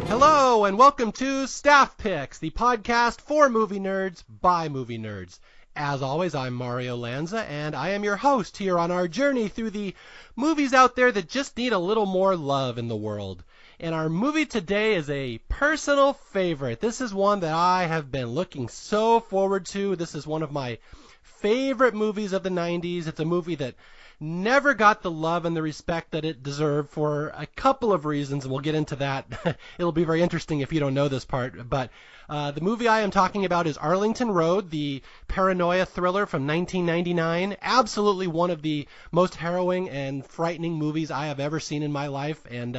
Hello, and welcome to Staff Picks, the podcast for movie nerds by movie nerds. As always, I'm Mario Lanza, and I am your host here on our journey through the movies out there that just need a little more love in the world. And our movie today is a personal favorite. This is one that I have been looking so forward to. This is one of my favorite movies of the 90s. It's a movie that never got the love and the respect that it deserved for a couple of reasons, and we'll get into that. It'll be very interesting if you don't know this part. But the movie I am talking about is Arlington Road, the paranoia thriller from 1999. Absolutely one of the most harrowing and frightening movies I have ever seen in my life, and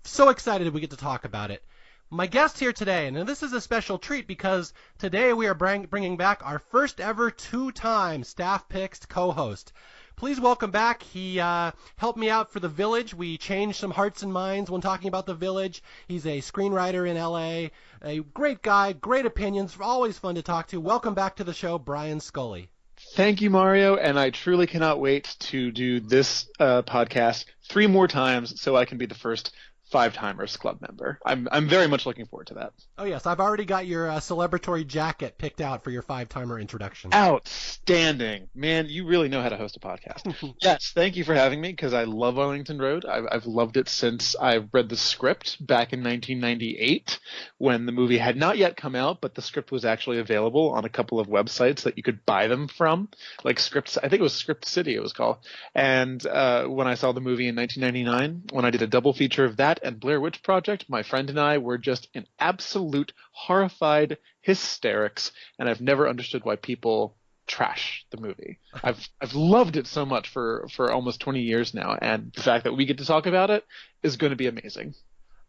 so excited we get to talk about it. My guest here today, and this is a special treat because today we are bringing back our first ever two-time Staff Picks co-host. Please welcome back. He helped me out for The Village. We changed some hearts and minds when talking about The Village. He's a screenwriter in L.A., a great guy, great opinions, always fun to talk to. Welcome back to the show, Brian Scully. Thank you, Mario, and I truly cannot wait to do this podcast 3 more times so I can be the first 5-timers club member. I'm very much looking forward to that. Oh yes, I've already got your celebratory jacket picked out for your 5-timer introduction. Outstanding. Man, you really know how to host a podcast. Yes, thank you for having me because I love Arlington Road. I've loved it since I read the script back in 1998 when the movie had not yet come out, but the script was actually available on a couple of websites that you could buy them from, like Scripts. I think it was Script City it was called. And when I saw the movie in 1999, when I did a double feature of that and Blair Witch Project, my friend and I were just in absolute horrified hysterics, and I've never understood why people trash the movie. I've loved it so much for almost 20 years now, and the fact that we get to talk about it is going to be amazing.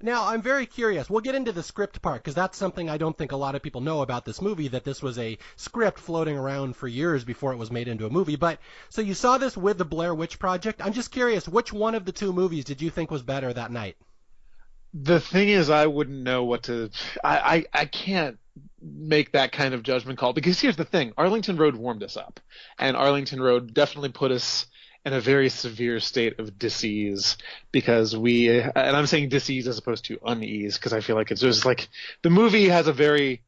Now, I'm very curious. We'll get into the script part because that's something I don't think a lot of people know about this movie, that this was a script floating around for years before it was made into a movie. But so you saw this with the Blair Witch Project. I'm just curious, which one of the two movies did you think was better that night? The thing is, I wouldn't know what to – I can't make that kind of judgment call because here's the thing. Arlington Road warmed us up, and Arlington Road definitely put us in a very severe state of dis-ease because we – and I'm saying dis-ease as opposed to unease because I feel like it's just like the movie has a very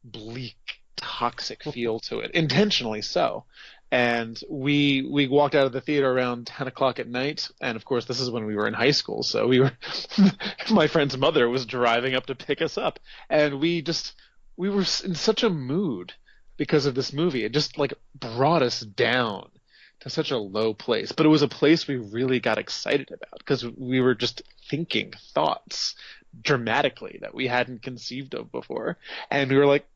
bleak, toxic feel to it, intentionally so. And we walked out of the theater around 10 o'clock at night. And, of course, this is when we were in high school. So we were – my friend's mother was driving up to pick us up. And we were in such a mood because of this movie. It just, like, brought us down to such a low place. But it was a place we really got excited about because we were just thinking thoughts dramatically that we hadn't conceived of before. And we were like,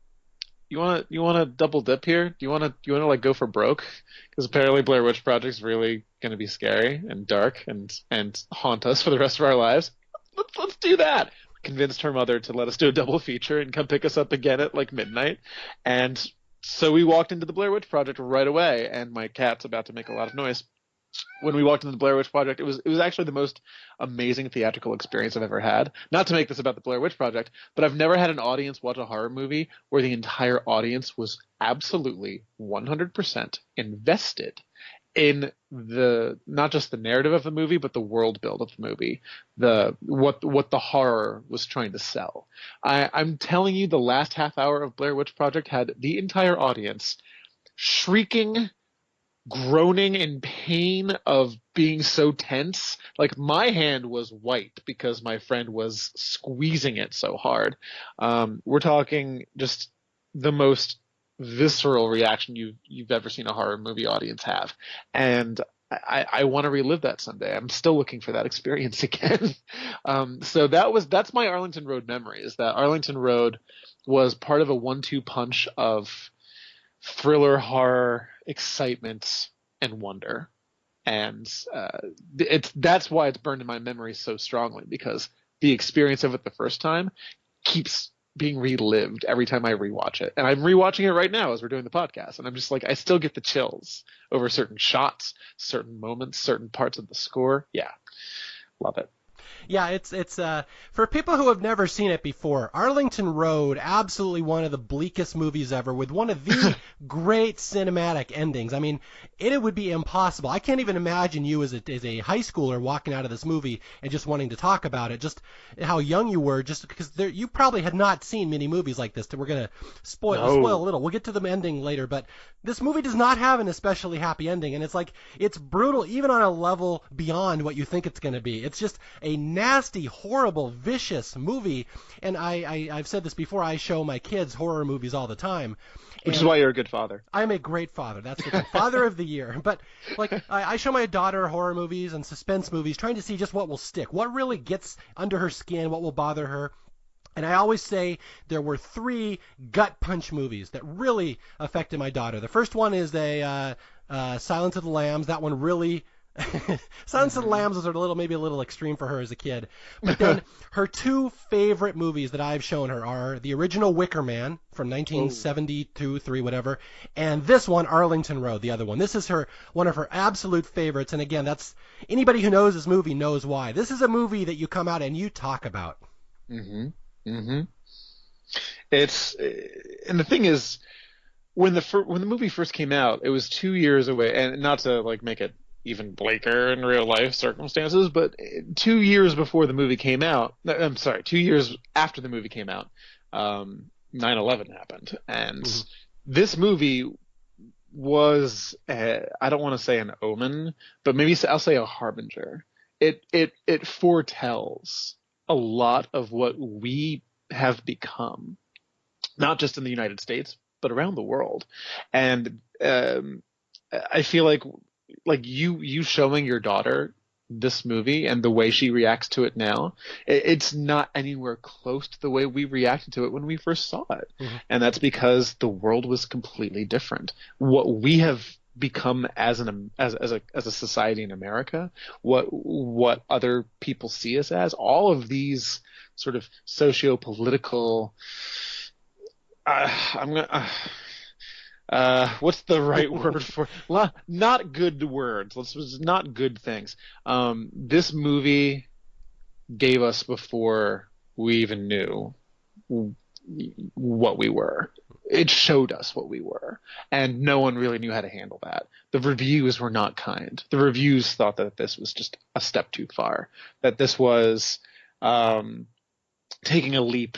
You want to double dip here? Do you want to like go for broke? Because apparently Blair Witch Project's really going to be scary and dark and haunt us for the rest of our lives. Let's do that. Convinced her mother to let us do a double feature and come pick us up again at like midnight. And so we walked into the Blair Witch Project right away. And my cat's about to make a lot of noise. When we walked into the Blair Witch Project, it was actually the most amazing theatrical experience I've ever had. Not to make this about the Blair Witch Project, but I've never had an audience watch a horror movie where the entire audience was absolutely 100% invested in not just the narrative of the movie, but the world build of the movie, what the horror was trying to sell. I'm telling you, the last half hour of Blair Witch Project had the entire audience shrieking, groaning in pain of being so tense. Like my hand was white because my friend was squeezing it so hard. We're talking just the most visceral reaction you've ever seen a horror movie audience have. And I want to relive that someday. I'm still looking for that experience again. So that's my Arlington Road memory, is that Arlington Road was part of a 1-2 punch of thriller, horror, excitement, and wonder. And that's why it's burned in my memory so strongly, because the experience of it the first time keeps being relived every time I rewatch it. And I'm rewatching it right now as we're doing the podcast. And I'm just like, I still get the chills over certain shots, certain moments, certain parts of the score. Yeah. Love it. Yeah, it's for people who have never seen it before, Arlington Road, absolutely one of the bleakest movies ever, with one of the great cinematic endings. I mean, it would be impossible. I can't even imagine you as a high schooler walking out of this movie and just wanting to talk about it, just how young you were, just because you probably had not seen many movies like this. We're gonna spoil a little. We'll get to the ending later, but this movie does not have an especially happy ending, and it's brutal even on a level beyond what you think it's going to be. It's just a nasty, horrible, vicious movie, and I've said this before, I show my kids horror movies all the time. Which is why you're a good father. I'm a great father. That's the father of the year. But I show my daughter horror movies and suspense movies, trying to see just what will stick, what really gets under her skin, what will bother her. And I always say there were 3 gut punch movies that really affected my daughter. The first one is Silence of the Lambs. That one really Silence of the Lambs was maybe a little extreme for her as a kid. But then her 2 favorite movies that I've shown her are the original Wicker Man from 1972, 3, whatever, and this one, Arlington Road, the other one. This is one of her absolute favorites, and again, that's anybody who knows this movie knows why. This is a movie that you come out and you talk about. Mm-hmm. And the thing is, when the movie first came out, it was 2 years away, and not to make it even bleaker in real life circumstances, but 2 years before the movie came out, I'm sorry, 2 years after the movie came out, 9/11 happened, and this movie was I don't want to say an omen, but maybe I'll say a harbinger. It foretells a lot of what we have become, not just in the United States, but around the world. And I feel like you showing your daughter this movie and the way she reacts to it now, it's not anywhere close to the way we reacted to it when we first saw it. And that's because the world was completely different. What we have become as a society in America, what other people see us as, all of these sort of socio-political what's the right word for not good words, not good things. This movie gave us before we even knew what we were. It showed us what we were, and no one really knew how to handle that. The reviews were not kind. The reviews thought that this was just a step too far, that this was taking a leap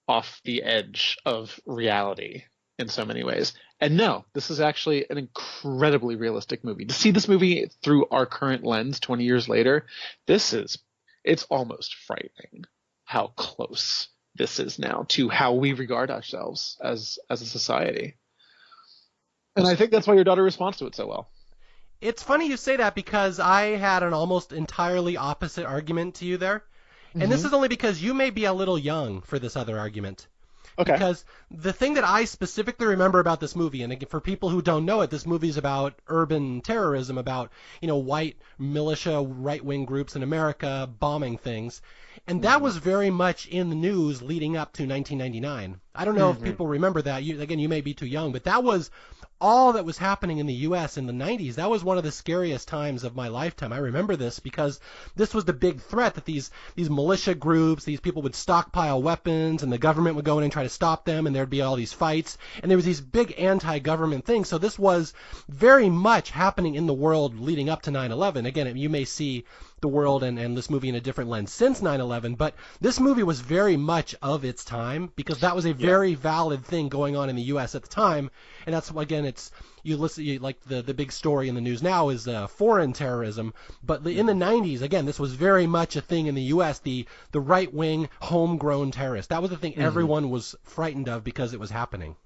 off the edge of reality in so many ways. And no, this is actually an incredibly realistic movie. To see this movie through our current lens 20 years later, it's almost frightening how close this is now to how we regard ourselves as a society. And I think that's why your daughter responds to it so well. It's funny you say that, because I had an almost entirely opposite argument to you there. And this is only because you may be a little young for this other argument. Okay. Because the thing that I specifically remember about this movie, and again, for people who don't know it, this movie is about urban terrorism, about, white militia, right-wing groups in America bombing things. And that was very much in the news leading up to 1999. I don't know if people remember that. You may be too young, but that was all that was happening in the U.S. in the 90s. That was one of the scariest times of my lifetime. I remember this because this was the big threat, that these militia groups, these people would stockpile weapons, and the government would go in and try to stop them, and there'd be all these fights, and there was these big anti-government things. So this was very much happening in the world leading up to 9/11. Again, you may see the world and this movie in a different lens since 9/11, but this movie was very much of its time, because that was a very valid thing going on in the U.S. at the time. And that's, again, the big story in the news now is foreign terrorism, but in the 90s, again, this was very much a thing in the U.S., the right-wing homegrown terrorist. That was the thing everyone was frightened of because it was happening.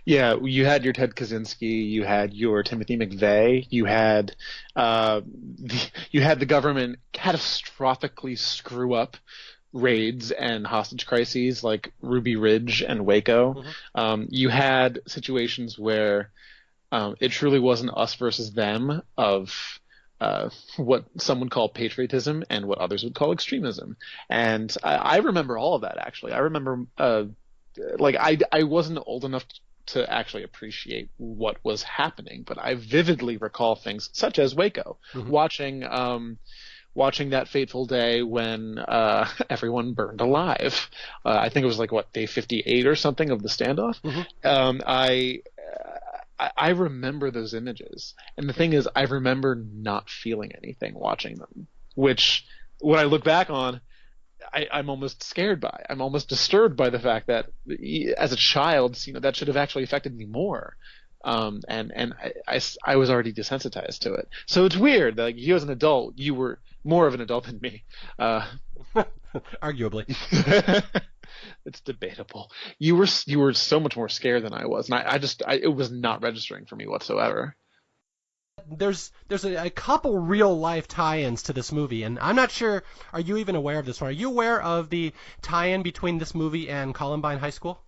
Yeah, you had your Ted Kaczynski, you had your Timothy McVeigh, you had the government catastrophically screw up raids and hostage crises like Ruby Ridge and Waco. You had situations where it truly wasn't us versus them of what some would call patriotism and what others would call extremism. And I remember all of that, actually. I remember I wasn't old enough to actually appreciate what was happening, but I vividly recall things such as Waco, watching watching that fateful day when everyone burned alive. I think it was like day 58 or something of the standoff. I remember those images, and the thing is, I remember not feeling anything watching them, which when I look back on, I'm almost scared by. I'm almost disturbed by the fact that as a child, that should have actually affected me more. And I was already desensitized to it. So it's weird. Like, you as an adult, you were more of an adult than me. Arguably. It's debatable. You were so much more scared than I was, and it was not registering for me whatsoever. There's a couple real life tie-ins to this movie, and I'm not sure. Are you even aware of this one? Are you aware of the tie-in between this movie and Columbine High School?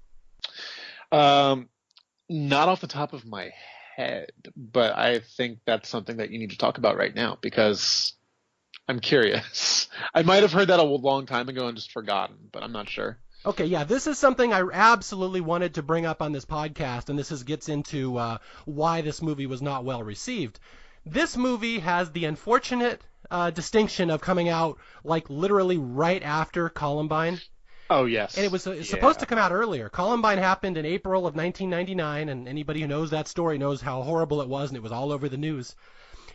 Not off the top of my head, but I think that's something that you need to talk about right now because I'm curious. I might have heard that a long time ago and just forgotten, but I'm not sure. Okay, yeah, this is something I absolutely wanted to bring up on this podcast, and gets into why this movie was not well received. This movie has the unfortunate distinction of coming out like literally right after Columbine. Oh, yes. And it was supposed to come out earlier. Columbine happened in April of 1999, and anybody who knows that story knows how horrible it was, and it was all over the news.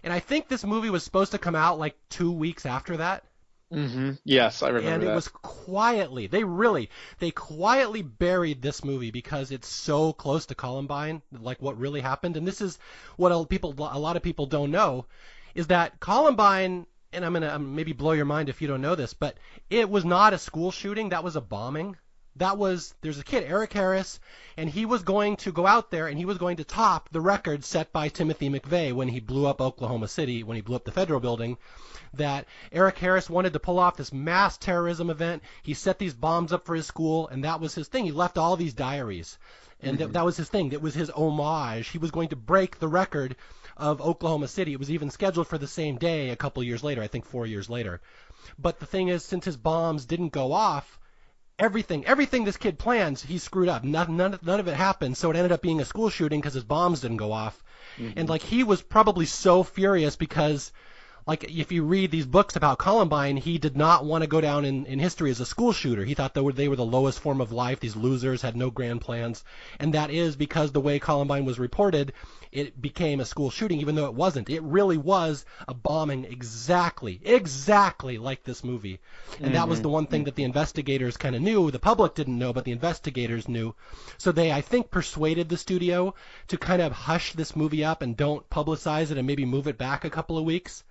And I think this movie was supposed to come out like 2 weeks after that. Mm-hmm. Yes, I remember that. And it was quietly, they quietly buried this movie because it's so close to Columbine, like what really happened. And this is what a lot of people don't know, is that Columbine, and I'm going to maybe blow your mind if you don't know this, but it was not a school shooting. That was a bombing. There's a kid, Eric Harris, and he was going to go out there and he was going to top the record set by Timothy McVeigh when he blew up Oklahoma City, when he blew up the federal building, that Eric Harris wanted to pull off this mass terrorism event. He set these bombs up for his school, and that was his thing. He left all these diaries, and that was his thing. That was his homage. He was going to break the record of Oklahoma City. It was even scheduled for the same day a couple years later, I think 4 years later. But the thing is, since his bombs didn't go off, everything this kid plans, he screwed up. None of it happened, so it ended up being a school shooting because his bombs didn't go off. And like, he was probably so furious because, like, if you read these books about Columbine, he did not want to go down in history as a school shooter. He thought they were the lowest form of life. These losers had no grand plans. And that is because the way Columbine was reported, it became a school shooting, even though it wasn't. It really was a bombing exactly like this movie. And that was the one thing that the investigators kind of knew. The public didn't know, but the investigators knew. So they, I think, persuaded the studio to kind of hush this movie up and don't publicize it and maybe move it back a couple of weeks.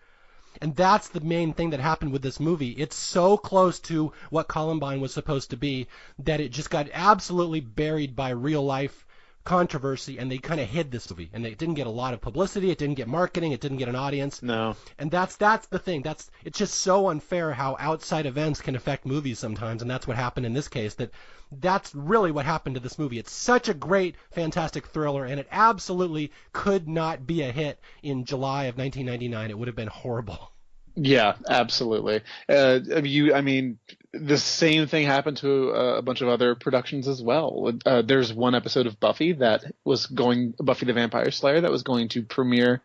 And that's the main thing that happened with this movie. It's so close to what Columbine was supposed to be that it just got absolutely buried by real life controversy, and they kind of hid this movie. And it didn't get a lot of publicity, it didn't get marketing, it didn't get an audience. No. And that's the thing. It's just so unfair how outside events can affect movies sometimes, and that's what happened in this case. That's really what happened to this movie. It's such a great, fantastic thriller, and it absolutely could not be a hit in July of 1999. It would have been horrible. Yeah, absolutely. I mean, the same thing happened to a bunch of other productions as well. There's one episode of Buffy Buffy the Vampire Slayer, that was going to premiere,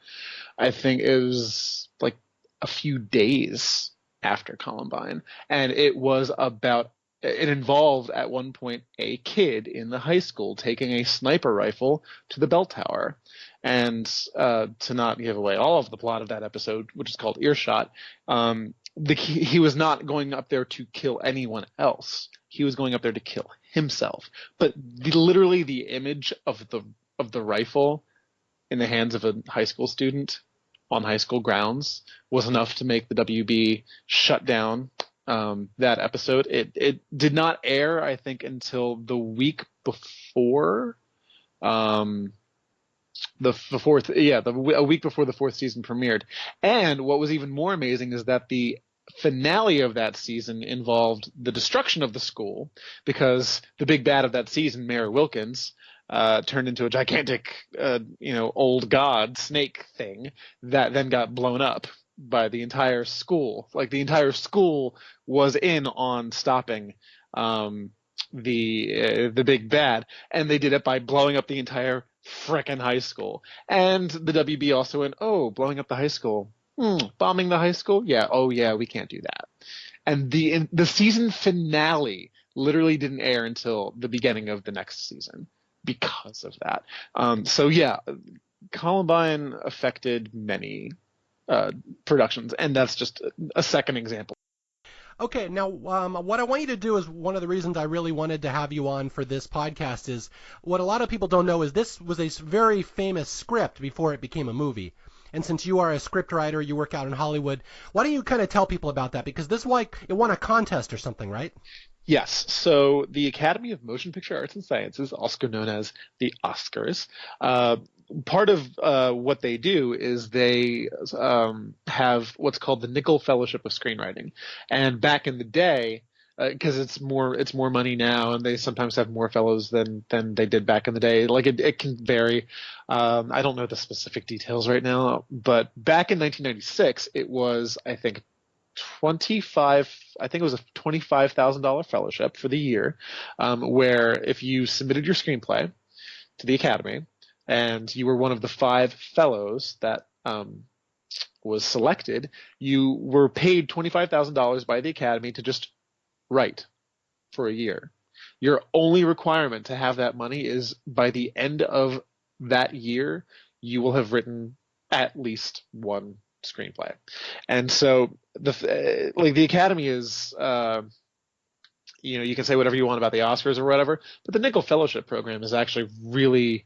I think it was like a few days after Columbine, and it involved at one point a kid in the high school taking a sniper rifle to the bell tower. And to not give away all of the plot of that episode, which is called Earshot, he was not going up there to kill anyone else. He was going up there to kill himself. But literally the image of the rifle in the hands of a high school student on high school grounds was enough to make the WB shut down that episode. It did not air, I think, until the week before. A week before the fourth season premiered. And what was even more amazing is that the finale of that season involved the destruction of the school, because the big bad of that season, Mayor Wilkins, turned into a gigantic, old god snake thing that then got blown up by the entire school. Like, the entire school was in on stopping the big bad, and they did it by blowing up the entire frickin' high school. And the WB also went, blowing up the high school, Bombing the high school? Yeah. Oh, yeah. We can't do that. And the season finale literally didn't air until the beginning of the next season because of that. So yeah, Columbine affected many productions, and that's just a second example. Okay, now what I want you to do is one of the reasons I really wanted to have you on for this podcast is what a lot of people don't know is this was a very famous script before it became a movie. And since you are a scriptwriter, you work out in Hollywood, why don't you kind of tell people about that? Because this like it won a contest or something, right? Yes. So the Academy of Motion Picture Arts and Sciences, also known as the Oscars, part of what they do is they have what's called the Nickel Fellowship of Screenwriting. And back in the day, because it's more money now, and they sometimes have more fellows than they did back in the day. Like it can vary. I don't know the specific details right now, but back in 1996, it was I think it was a $25,000 fellowship for the year, where if you submitted your screenplay to the Academy and you were one of the 5 fellows that was selected, you were paid $25,000 by the Academy to just write for a year. Your only requirement to have that money is by the end of that year, you will have written at least one screenplay. And so the Academy is, you can say whatever you want about the Oscars or whatever, but the Nickel Fellowship program is actually really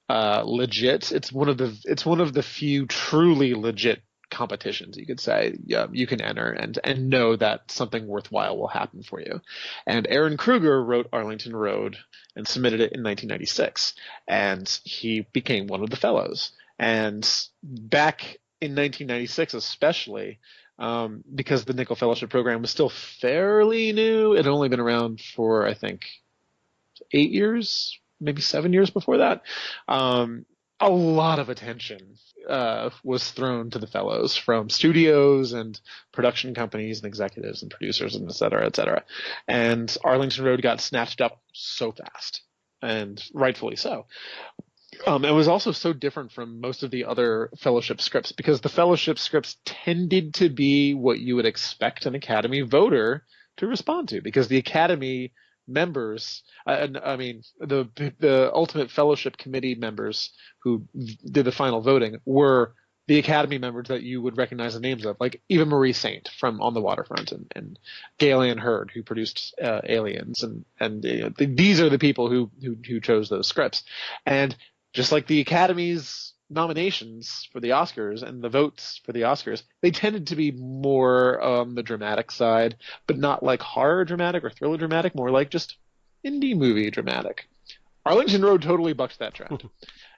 legit. It's one of the few truly legit competitions you could say you can enter and know that something worthwhile will happen for you. And Aaron Kruger wrote Arlington Road and submitted it in 1996, and he became one of the fellows. And back in 1996 especially, because the Nickel Fellowship program was still fairly new. It had only been around for, I think, 8 years, maybe 7 years before that. A lot of attention was thrown to the fellows from studios and production companies and executives and producers and et cetera, et cetera. And Arlington Road got snatched up so fast, and rightfully so. It was also so different from most of the other fellowship scripts because the fellowship scripts tended to be what you would expect an Academy voter to respond to, because the Academy members, the ultimate fellowship committee members who did the final voting were the Academy members that you would recognize the names of, like Eva Marie Saint from On the Waterfront and Gail Ann Hurd, who produced Aliens, and these are the people who chose those scripts. And just like the Academy's nominations for the Oscars and the votes for the Oscars, they tended to be more on the dramatic side, but not like horror dramatic or thriller dramatic, more like just indie movie dramatic. Arlington Road totally bucked that trend.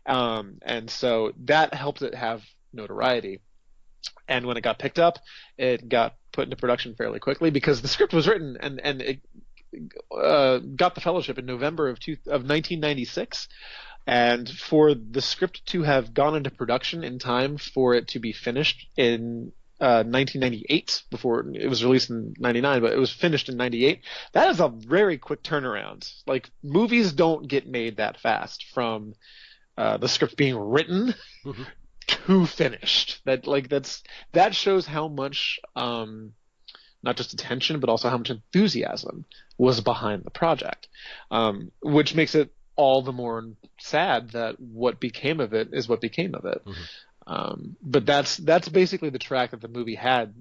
And so that helped it have notoriety. And when it got picked up, it got put into production fairly quickly because the script was written and it got the fellowship in November of 1996. And for the script to have gone into production in time for it to be finished in 1998, before it was released in 99, but it was finished in 98, that is a very quick turnaround. Like, movies don't get made that fast from the script being written to finished. That shows how much not just attention, but also how much enthusiasm was behind the project, which makes it all the more sad that what became of it is what became of it. But that's basically the track that the movie had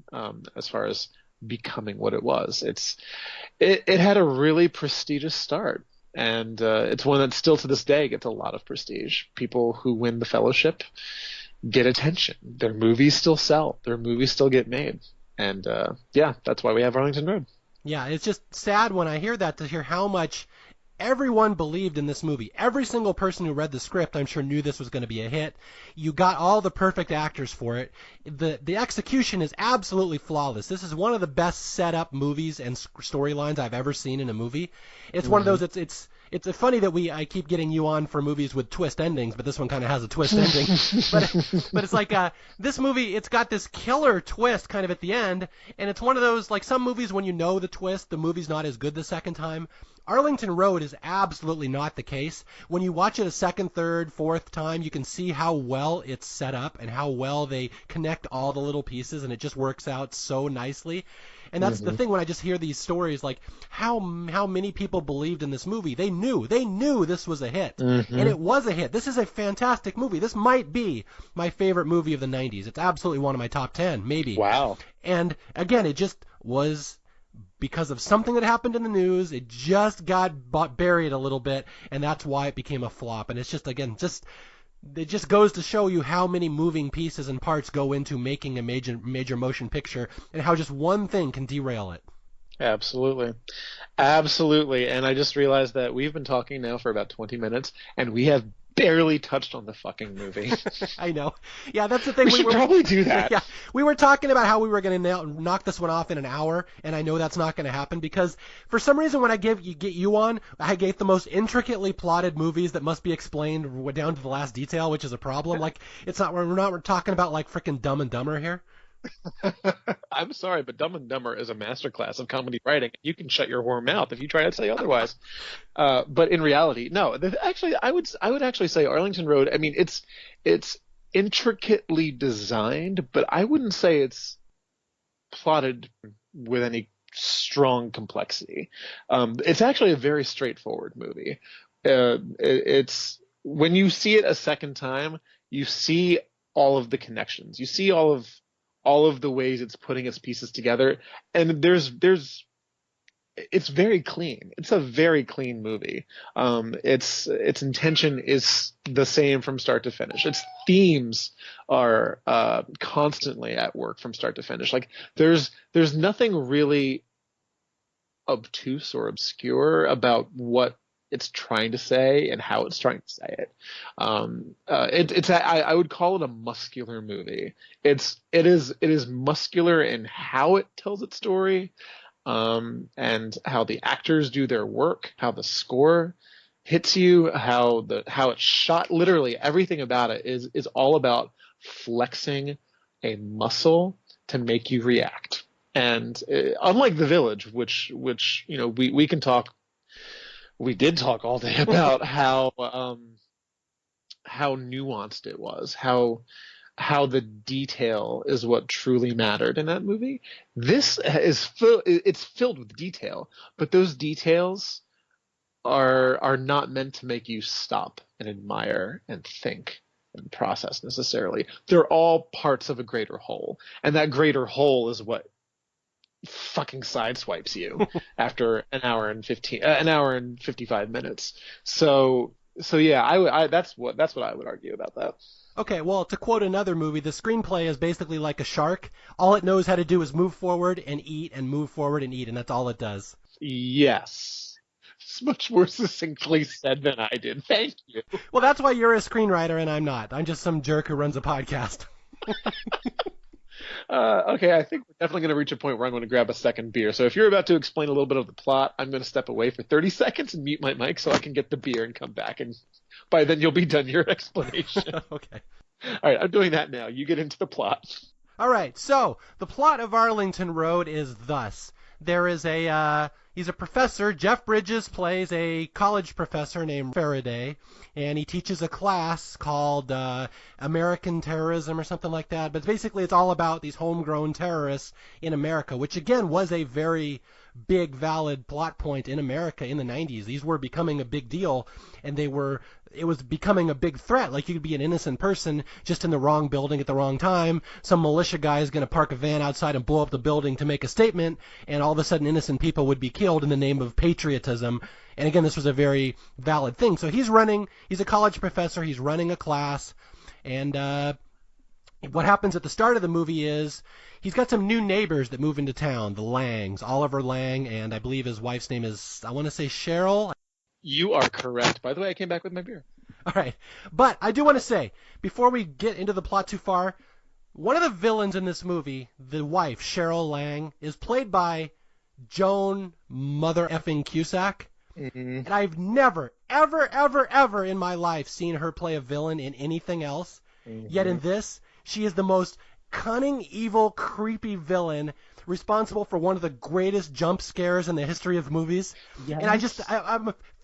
as far as becoming what it was. It had a really prestigious start, and it's one that still to this day gets a lot of prestige. People who win the fellowship get attention. Their movies still sell. Their movies still get made. And that's why we have Arlington Road. Yeah, it's just sad when I hear that, to hear how much everyone believed in this movie. Every single person who read the script, I'm sure, knew this was going to be a hit. You got all the perfect actors for it. The execution is absolutely flawless. This is one of the best set up movies and storylines I've ever seen in a movie. It's one of those. It's funny that I keep getting you on for movies with twist endings, but this one kind of has a twist ending. But it's like this movie, it's got this killer twist kind of at the end, and it's one of those, like some movies when you know the twist, the movie's not as good the second time. Arlington Road is absolutely not the case. When you watch it a second, third, fourth time, you can see how well it's set up and how well they connect all the little pieces, and it just works out so nicely. And that's the thing when I just hear these stories, like how many people believed in this movie. They knew this was a hit, and it was a hit. This is a fantastic movie. This might be my favorite movie of the 90s. It's absolutely one of my top 10, maybe. Wow. And again, it just was because of something that happened in the news. It just got buried a little bit, and that's why it became a flop. And it's just, again, it just goes to show you how many moving pieces and parts go into making a major motion picture, and how just one thing can derail it. Absolutely. Absolutely. And I just realized that we've been talking now for about 20 minutes, and we have barely touched on the fucking movie. I know. Yeah, that's the thing. We should probably do that. Yeah, we were talking about how we were going to knock this one off in an hour, and I know that's not going to happen because for some reason when I get you on, I gave the most intricately plotted movies that must be explained down to the last detail, which is a problem. Like we're talking about like freaking Dumb and Dumber here. I'm sorry, but Dumb and Dumber is a masterclass of comedy writing. You can shut your whore mouth if you try to say otherwise. But in reality, no. Actually, I would actually say Arlington Road. I mean, it's intricately designed, but I wouldn't say it's plotted with any strong complexity. It's actually a very straightforward movie. It's when you see it a second time, you see all of the connections. You see all of the ways it's putting its pieces together, and it's very clean. It's a very clean movie. Its intention is the same from start to finish. Its themes are constantly at work from start to finish. Like there's nothing really obtuse or obscure about what it's trying to say and how it's trying to say it. I would call it a muscular movie. It is muscular in how it tells its story, and how the actors do their work, how the score hits you, how it's shot. Literally everything about it is all about flexing a muscle to make you react. And unlike The Village, which we can talk. We did talk all day about how nuanced it was, how the detail is what truly mattered in that movie. This is it's filled with detail, but those details are not meant to make you stop and admire and think and process necessarily. They're all parts of a greater whole, and that greater whole is what fucking sideswipes you after an hour and 55 minutes. So yeah, that's what I would argue about that. Okay, well, to quote another movie, the screenplay is basically like a shark. All it knows how to do is move forward and eat and move forward and eat, and that's all it does. Yes. It's much more succinctly said than I did. Thank you. Well, that's why you're a screenwriter and I'm not. I'm just some jerk who runs a podcast. Okay, I think we're definitely going to reach a point where I'm going to grab a second beer. So if you're about to explain a little bit of the plot, I'm going to step away for 30 seconds and mute my mic so I can get the beer and come back. And by then you'll be done your explanation. Okay. All right, I'm doing that now. You get into the plot. All right, so the plot of Arlington Road is thus. There is he's a professor. Jeff Bridges plays a college professor named Faraday, and he teaches a class called American Terrorism or something like that. But basically it's all about these homegrown terrorists in America, which again was a very big, valid plot point in America in the 90s. These were becoming a big deal, and it was becoming a big threat. Like you could be an innocent person just in the wrong building at the wrong time. Some militia guy is going to park a van outside and blow up the building to make a statement, and all of a sudden innocent people would be killed in the name of patriotism. And again, this was a very valid thing. So he's a college professor, he's running a class, and what happens at the start of the movie is he's got some new neighbors that move into town, the Langs, Oliver Lang, and I believe his wife's name is, I want to say Cheryl. You are correct. By the way, I came back with my beer. All right. But I do want to say, before we get into the plot too far, one of the villains in this movie, the wife, Cheryl Lang, is played by Joan Mother effing Cusack. Mm-hmm. And I've never, ever, ever, ever in my life seen her play a villain in anything else. Yet in this, she is the most cunning, evil, creepy villain responsible for one of the greatest jump scares in the history of movies. Yes. And I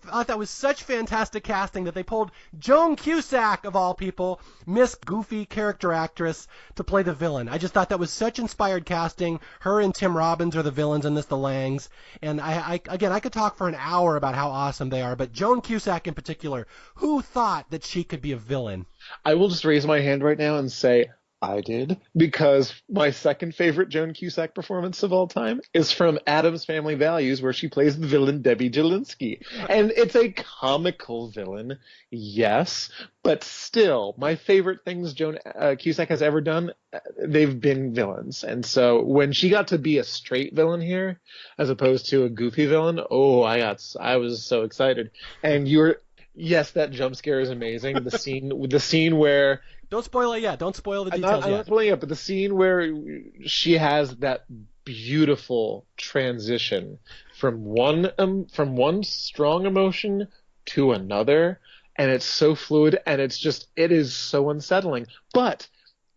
thought that was such fantastic casting that they pulled Joan Cusack, of all people, Miss Goofy character actress, to play the villain. I just thought that was such inspired casting. Her and Tim Robbins are the villains in this, the Langs. And I could talk for an hour about how awesome they are, but Joan Cusack in particular, who thought that she could be a villain? I will just raise my hand right now and say I did, because my second favorite Joan Cusack performance of all time is from Addams Family Values, where she plays the villain Debbie Jelinski. And it's a comical villain, yes, but still, my favorite things Joan Cusack has ever done, they've been villains. And so when she got to be a straight villain here, as opposed to a goofy villain, I was so excited. And yes, that jump scare is amazing. The scene where don't spoil it yet. Don't spoil the details I'm not spoiling it, but the scene where she has that beautiful transition from one strong emotion to another, and it's so fluid, and it is so unsettling. But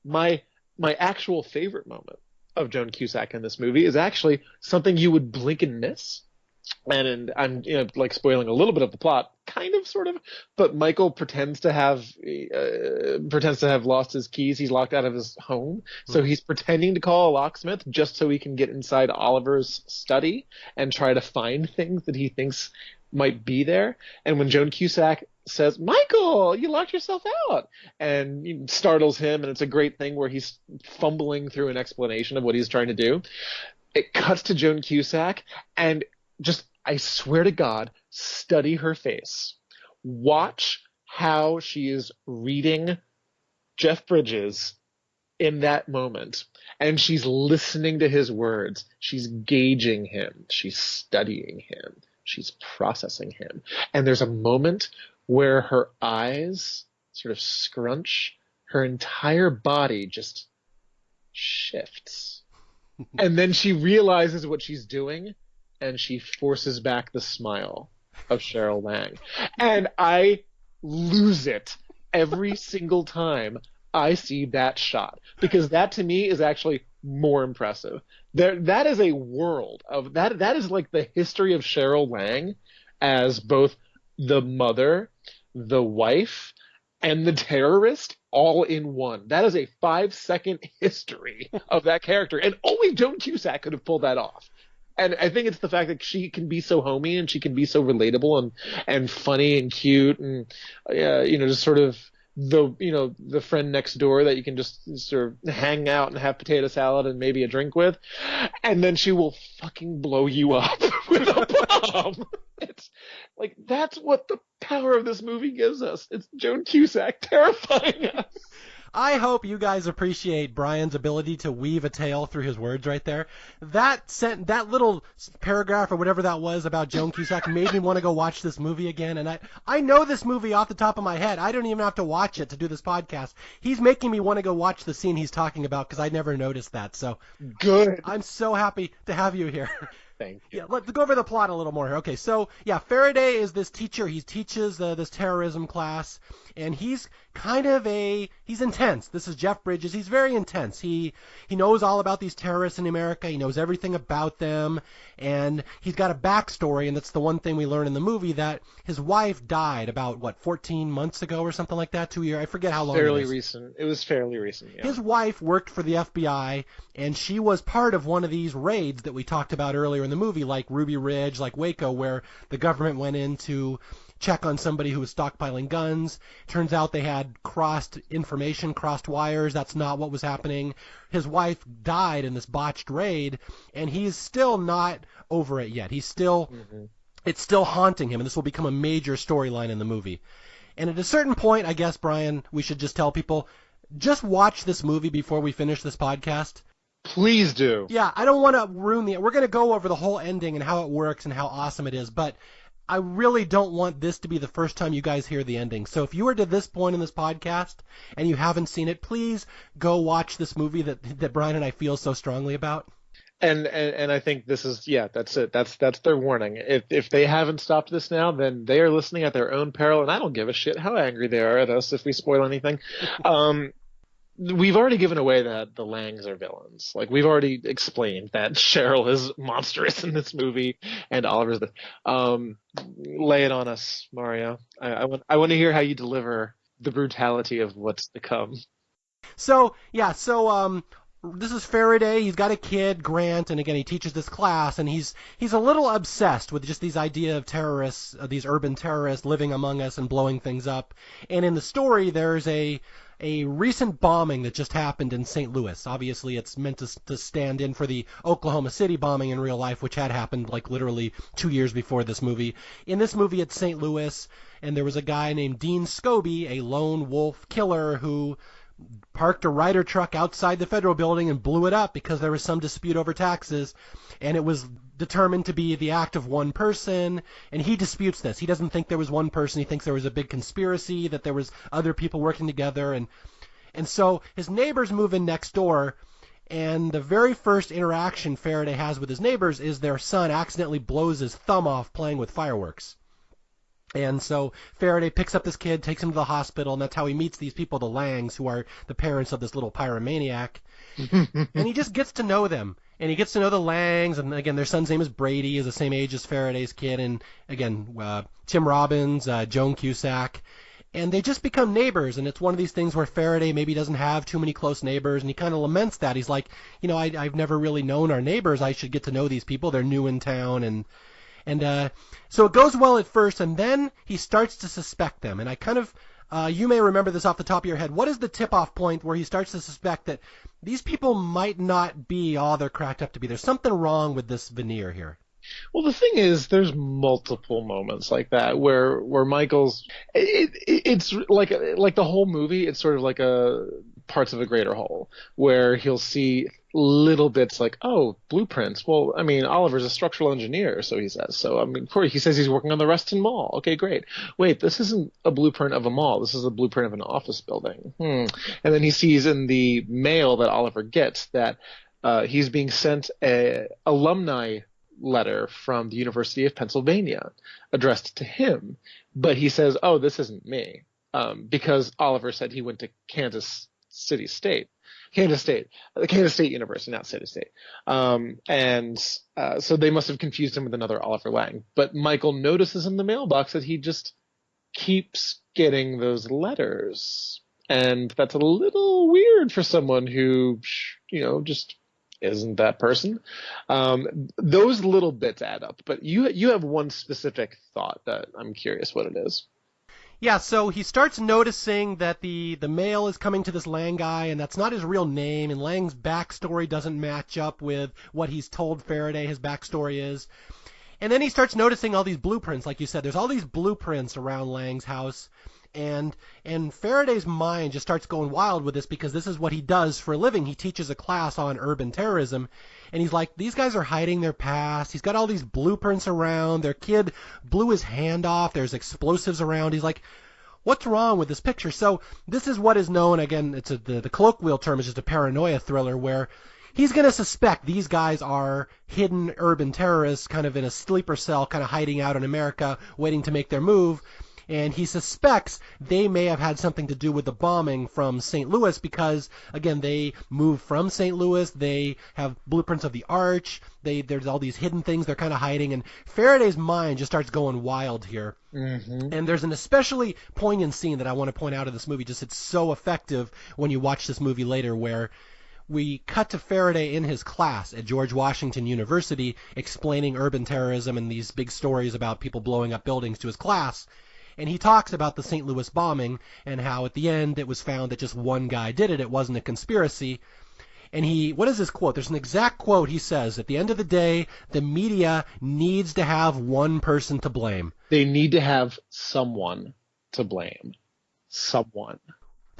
my actual favorite moment of Joan Cusack in this movie is actually something you would blink and miss. And I'm like spoiling a little bit of the plot, kind of, sort of. But Michael pretends to have lost his keys. He's locked out of his home, so he's pretending to call a locksmith just so he can get inside Oliver's study and try to find things that he thinks might be there. And when Joan Cusack says, "Michael, you locked yourself out," and startles him, and it's a great thing where he's fumbling through an explanation of what he's trying to do. It cuts to Joan Cusack, and just, I swear to God, study her face. Watch how she is reading Jeff Bridges in that moment. And she's listening to his words. She's gauging him. She's studying him. She's processing him. And there's a moment where her eyes sort of scrunch. Her entire body just shifts. And then she realizes what she's doing, and she forces back the smile of Cheryl Lang. And I lose it every single time I see that shot, because that to me is actually more impressive. That is a world of that. That is like the history of Cheryl Lang as both the mother, the wife, and the terrorist all in one. That is a 5-second history of that character, and only Joan Cusack could have pulled that off. And I think it's the fact that she can be so homey, and she can be so relatable and funny and cute, and just sort of the friend next door that you can just sort of hang out and have potato salad and maybe a drink with, and then she will fucking blow you up with a bomb. It's like, that's what the power of this movie gives us. It's Joan Cusack terrifying us. I hope you guys appreciate Brian's ability to weave a tale through his words right there. That little paragraph or whatever that was about Joan Cusack made me want to go watch this movie again. And I know this movie off the top of my head. I don't even have to watch it to do this podcast. He's making me want to go watch the scene he's talking about, because I never noticed that. So good. I'm so happy to have you here. Thank you. Yeah, let's go over the plot a little more here. Okay, so yeah, Faraday is this teacher. He teaches this terrorism class, and he's he's intense. This is Jeff Bridges. He's very intense. He knows all about these terrorists in America. He knows everything about them, and he's got a backstory, and that's the one thing we learn in the movie, that his wife died about 14 months ago or something like that, 2 years. I forget how long. Fairly recent. It was fairly recent. Yeah. His wife worked for the FBI, and she was part of one of these raids that we talked about earlier in the movie, like Ruby Ridge, like Waco, where the government went in to check on somebody who was stockpiling guns. Turns out they had crossed information, crossed wires. That's not what was happening. His wife died in this botched raid, and he's still not over it yet. He's still, it's still haunting him, and this will become a major storyline in the movie. And at a certain point, I guess, Brian, we should just tell people, just watch this movie before we finish this podcast. Please do. Yeah, I don't want to ruin we're going to go over the whole ending and how it works and how awesome it is, but I really don't want this to be the first time you guys hear the ending. So if you are to this point in this podcast and you haven't seen it, please go watch this movie that Brian and I feel so strongly about. And I think this is, yeah, that's it. That's their warning. If they haven't stopped this now, then they are listening at their own peril, and I don't give a shit how angry they are at us if we spoil anything. We've already given away that the Langs are villains. Like, we've already explained that Cheryl is monstrous in this movie, and Oliver's the. Lay it on us, Mario. I want to hear how you deliver the brutality of what's to come. So this is Faraday. He's got a kid, Grant, and again he teaches this class, and he's a little obsessed with just these idea of terrorists, these urban terrorists living among us and blowing things up. And in the story, there's a recent bombing that just happened in St. Louis. Obviously, it's meant to stand in for the Oklahoma City bombing in real life, which had happened like literally 2 years before this movie. In this movie, it's St. Louis, and there was a guy named Dean Scobie, a lone wolf killer who parked a Ryder truck outside the federal building and blew it up because there was some dispute over taxes, and it was determined to be the act of one person, and he disputes this. He doesn't think there was one person. He thinks there was a big conspiracy, that there was other people working together, and so his neighbors move in next door, and the very first interaction Faraday has with his neighbors is their son accidentally blows his thumb off playing with fireworks. And so Faraday picks up this kid, takes him to the hospital, and that's how he meets these people, the Langs, who are the parents of this little pyromaniac. And he just gets to know them. And he gets to know the Langs, and again, their son's name is Brady, is the same age as Faraday's kid, and again, Tim Robbins, Joan Cusack. And they just become neighbors, and it's one of these things where Faraday maybe doesn't have too many close neighbors, and he kind of laments that. He's like, I've never really known our neighbors. I should get to know these people. They're new in town, and so it goes well at first, and then he starts to suspect them. And I kind of, you may remember this off the top of your head. What is the tip-off point where he starts to suspect that these people might not be all they're cracked up to be? There's something wrong with this veneer here. Well, the thing is, there's multiple moments like that where Michael's. It's like the whole movie. It's sort of like parts of a greater whole where he'll see little bits like, oh, blueprints. Well, I mean, Oliver's a structural engineer, so he says. So, I mean, he says he's working on the Reston Mall. Okay, great. Wait, this isn't a blueprint of a mall. This is a blueprint of an office building. And then he sees in the mail that Oliver gets that he's being sent a alumni letter from the University of Pennsylvania addressed to him. But he says, oh, this isn't me, because Oliver said he went to Kansas State University, not City State. So they must have confused him with another Oliver Lang. But Michael notices in the mailbox that he just keeps getting those letters. And that's a little weird for someone who, just isn't that person. Those little bits add up. But you have one specific thought that I'm curious what it is. Yeah, so he starts noticing that the mail is coming to this Lang guy, and that's not his real name, and Lang's backstory doesn't match up with what he's told Faraday his backstory is. And then he starts noticing all these blueprints, like you said. There's all these blueprints around Lang's house, and Faraday's mind just starts going wild with this because this is what he does for a living. He teaches a class on urban terrorism, and he's like, these guys are hiding their past. He's got all these blueprints around. Their kid blew his hand off. There's explosives around. He's like, what's wrong with this picture? So this is what is known, again, it's the colloquial term is just a paranoia thriller, where he's going to suspect these guys are hidden urban terrorists kind of in a sleeper cell, kind of hiding out in America, waiting to make their move. And he suspects they may have had something to do with the bombing from St. Louis because, again, they moved from St. Louis. They have blueprints of the arch. There's all these hidden things they're kind of hiding. And Faraday's mind just starts going wild here. Mm-hmm. And there's an especially poignant scene that I want to point out of this movie. Just it's so effective when you watch this movie later, where we cut to Faraday in his class at George Washington University explaining urban terrorism and these big stories about people blowing up buildings to his class. And he talks about the St. Louis bombing and how at the end it was found that just one guy did it. It wasn't a conspiracy. And what is his quote? There's an exact quote. He says, at the end of the day, the media needs to have one person to blame. They need to have someone to blame. Someone.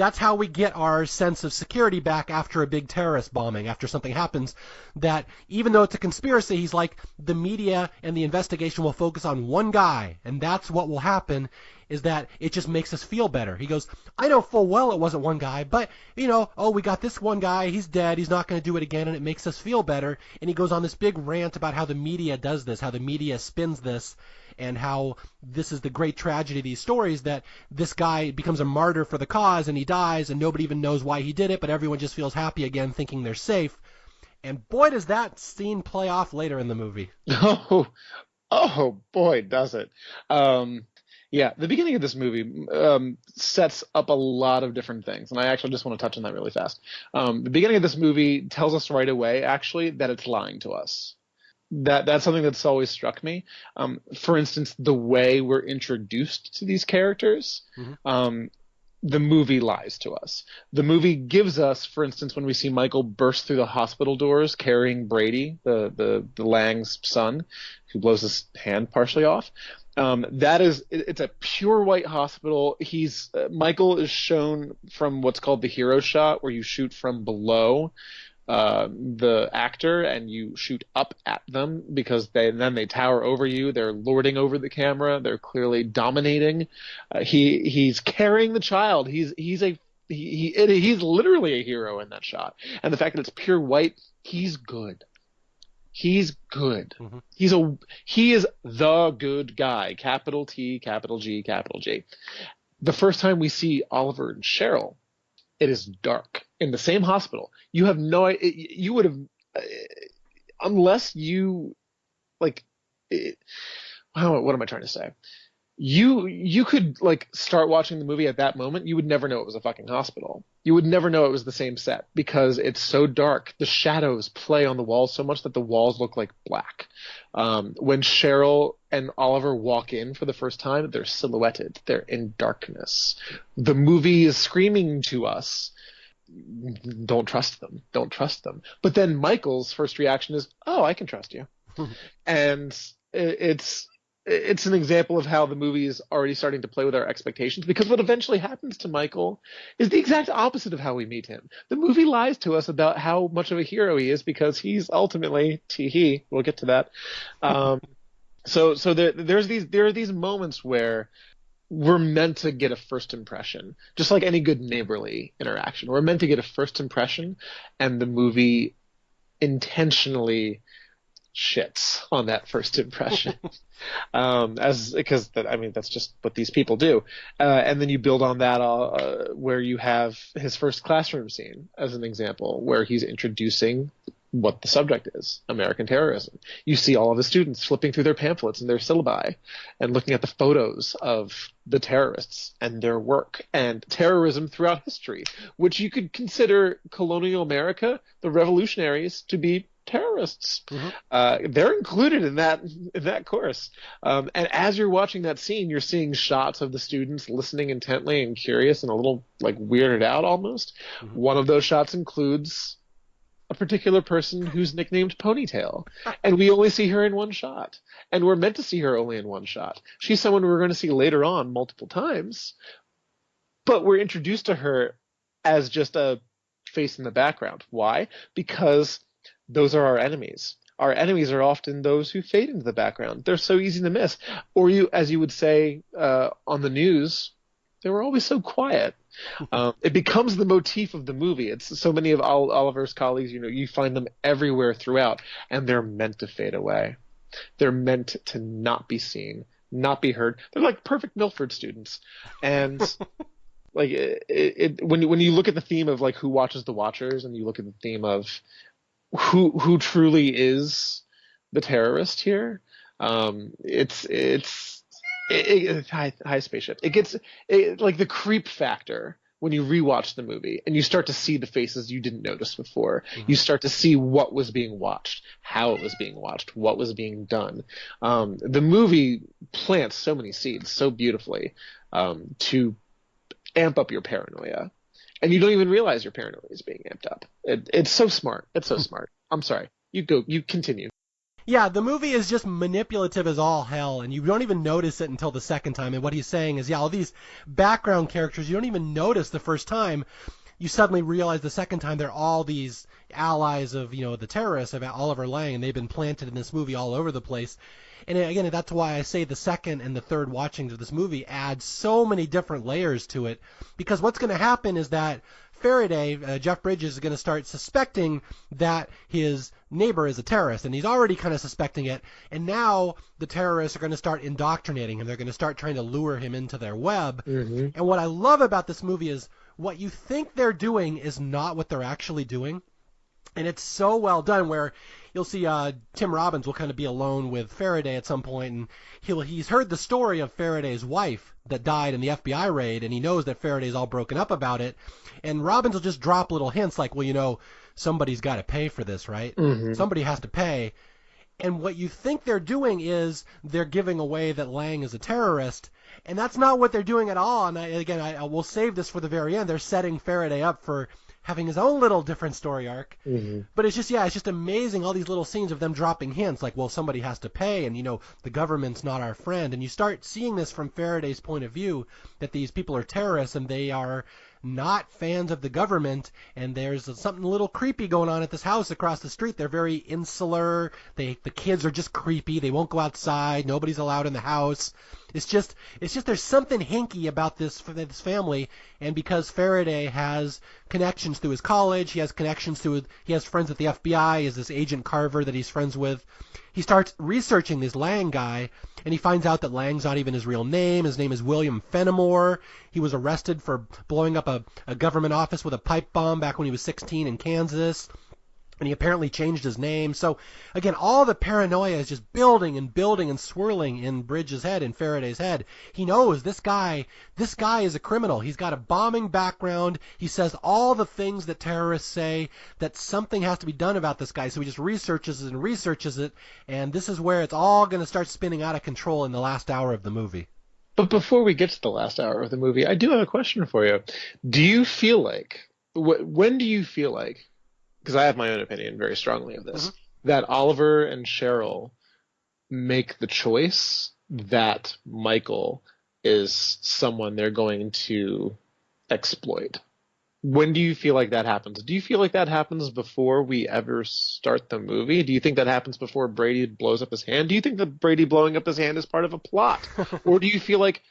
that's how we get our sense of security back after a big terrorist bombing, after something happens, that even though it's a conspiracy, he's like, the media and the investigation will focus on one guy, and that's what will happen, is that it just makes us feel better. He goes, I know full well it wasn't one guy, but, we got this one guy, he's dead, he's not going to do it again, and it makes us feel better. And he goes on this big rant about how the media does this, how the media spins this, and how this is the great tragedy of these stories, that this guy becomes a martyr for the cause, and he dies, and nobody even knows why he did it, but everyone just feels happy again, thinking they're safe. And boy, does that scene play off later in the movie. Oh boy, does it. Yeah, the beginning of this movie sets up a lot of different things, and I actually just want to touch on that really fast. The beginning of this movie tells us right away, actually, that it's lying to us. That's something that's always struck me. For instance, the way we're introduced to these characters, the movie lies to us. The movie gives us, for instance, when we see Michael burst through the hospital doors carrying Brady, the Lang's son, who blows his hand partially off. It's a pure white hospital. Michael is shown from what's called the hero shot, where you shoot from below the actor and you shoot up at them, because then they tower over you. They're lording over the camera. They're clearly dominating. He's carrying the child. He's literally a hero in that shot. And the fact that it's pure white, he's good. He's good. Mm-hmm. He is the good guy. Capital T, capital G, capital G. The first time we see Oliver and Cheryl, it is dark in the same hospital. You have no, you would have, unless you what am I trying to say? You could start watching the movie at that moment. You would never know it was a fucking hospital. You would never know it was the same set, because it's so dark. The shadows play on the walls so much that the walls look like black. When Cheryl and Oliver walk in for the first time, they're silhouetted. They're in darkness. The movie is screaming to us, don't trust them. Don't trust them. But then Michael's first reaction is, oh, I can trust you. And it's an example of how the movie is already starting to play with our expectations, because what eventually happens to Michael is the exact opposite of how we meet him. The movie lies to us about how much of a hero he is, because he's ultimately we'll get to that. So there are these moments where we're meant to get a first impression, just like any good neighborly interaction. We're meant to get a first impression, and the movie intentionally shits on that first impression. That's just what these people do. And then you build on that where you have his first classroom scene as an example, where he's introducing what the subject is, American terrorism. You see all of the students flipping through their pamphlets and their syllabi and looking at the photos of the terrorists and their work and terrorism throughout history, which you could consider colonial America, the revolutionaries, to be terrorists. Mm-hmm. They're included in that course. And as you're watching that scene, you're seeing shots of the students listening intently and curious and a little weirded out almost. Mm-hmm. One of those shots includes a particular person who's nicknamed Ponytail, and we only see her in one shot, and we're meant to see her only in one shot. She's someone we're going to see later on multiple times, but we're introduced to her as just a face in the background. Why? Because those are our enemies. Our enemies are often those who fade into the background. They're so easy to miss. Or as you would say on the news, they were always so quiet. It becomes the motif of the movie. It's so many of Oliver's colleagues, you find them everywhere throughout, and they're meant to fade away. They're meant to not be seen, not be heard. They're like perfect Milford students. And when you look at the theme of who watches the watchers, and you look at the theme of who truly is the terrorist here, it's high spaceship. It gets the creep factor when you rewatch the movie and you start to see the faces you didn't notice before. Mm-hmm. You start to see what was being watched, how it was being watched, what was being done. The movie plants so many seeds so beautifully to amp up your paranoia. And you don't even realize your paranoia is being amped up. It's so smart. It's so smart. I'm sorry. You continue. Yeah, the movie is just manipulative as all hell, and you don't even notice it until the second time. And what he's saying is, yeah, all these background characters you don't even notice the first time. You suddenly realize the second time they're all these allies of, the terrorists of Oliver Lang, and they've been planted in this movie all over the place. And again, that's why I say the second and the third watchings of this movie add so many different layers to it. Because what's going to happen is that Faraday, Jeff Bridges, is going to start suspecting that his neighbor is a terrorist, and he's already kind of suspecting it. And now the terrorists are going to start indoctrinating him. They're going to start trying to lure him into their web. Mm-hmm. And what I love about this movie is what you think they're doing is not what they're actually doing. And it's so well done where you'll see Tim Robbins will kind of be alone with Faraday at some point, and he's heard the story of Faraday's wife that died in the FBI raid, and he knows that Faraday's all broken up about it. And Robbins will just drop little hints like, well, somebody's got to pay for this, right? Mm-hmm. Somebody has to pay. And what you think they're doing is they're giving away that Lang is a terrorist, and that's not what they're doing at all. And I will save this for the very end. They're setting Faraday up for having his own little different story arc. Mm-hmm. But it's just amazing, all these little scenes of them dropping hints like, well, somebody has to pay, and, the government's not our friend. And you start seeing this from Faraday's point of view, that these people are terrorists and they are not fans of the government, and there's something a little creepy going on at this house across the street. They're very insular. The kids are just creepy. They won't go outside. Nobody's allowed in the house. It's just there's something hinky about this family, and because Faraday has connections through his college, he has friends at the FBI, he has this Agent Carver that he's friends with. He starts researching this Lang guy, and he finds out that Lang's not even his real name. His name is William Fenimore. He was arrested for blowing up a government office with a pipe bomb back when he was 16 in Kansas. And he apparently changed his name. So, again, all the paranoia is just building and building and swirling in Bridges' head, in Faraday's head. He knows this guy is a criminal. He's got a bombing background. He says all the things that terrorists say, that something has to be done about this guy. So he just researches it, and this is where it's all going to start spinning out of control in the last hour of the movie. But before we get to the last hour of the movie, I do have a question for you. Do you feel like, when do you feel like, because I have my own opinion very strongly of this, that Oliver and Cheryl make the choice that Michael is someone they're going to exploit? When do you feel like that happens? Do you feel like that happens before we ever start the movie? Do you think that happens before Brady blows up his hand? Do you think that Brady blowing up his hand is part of a plot? Or do you feel like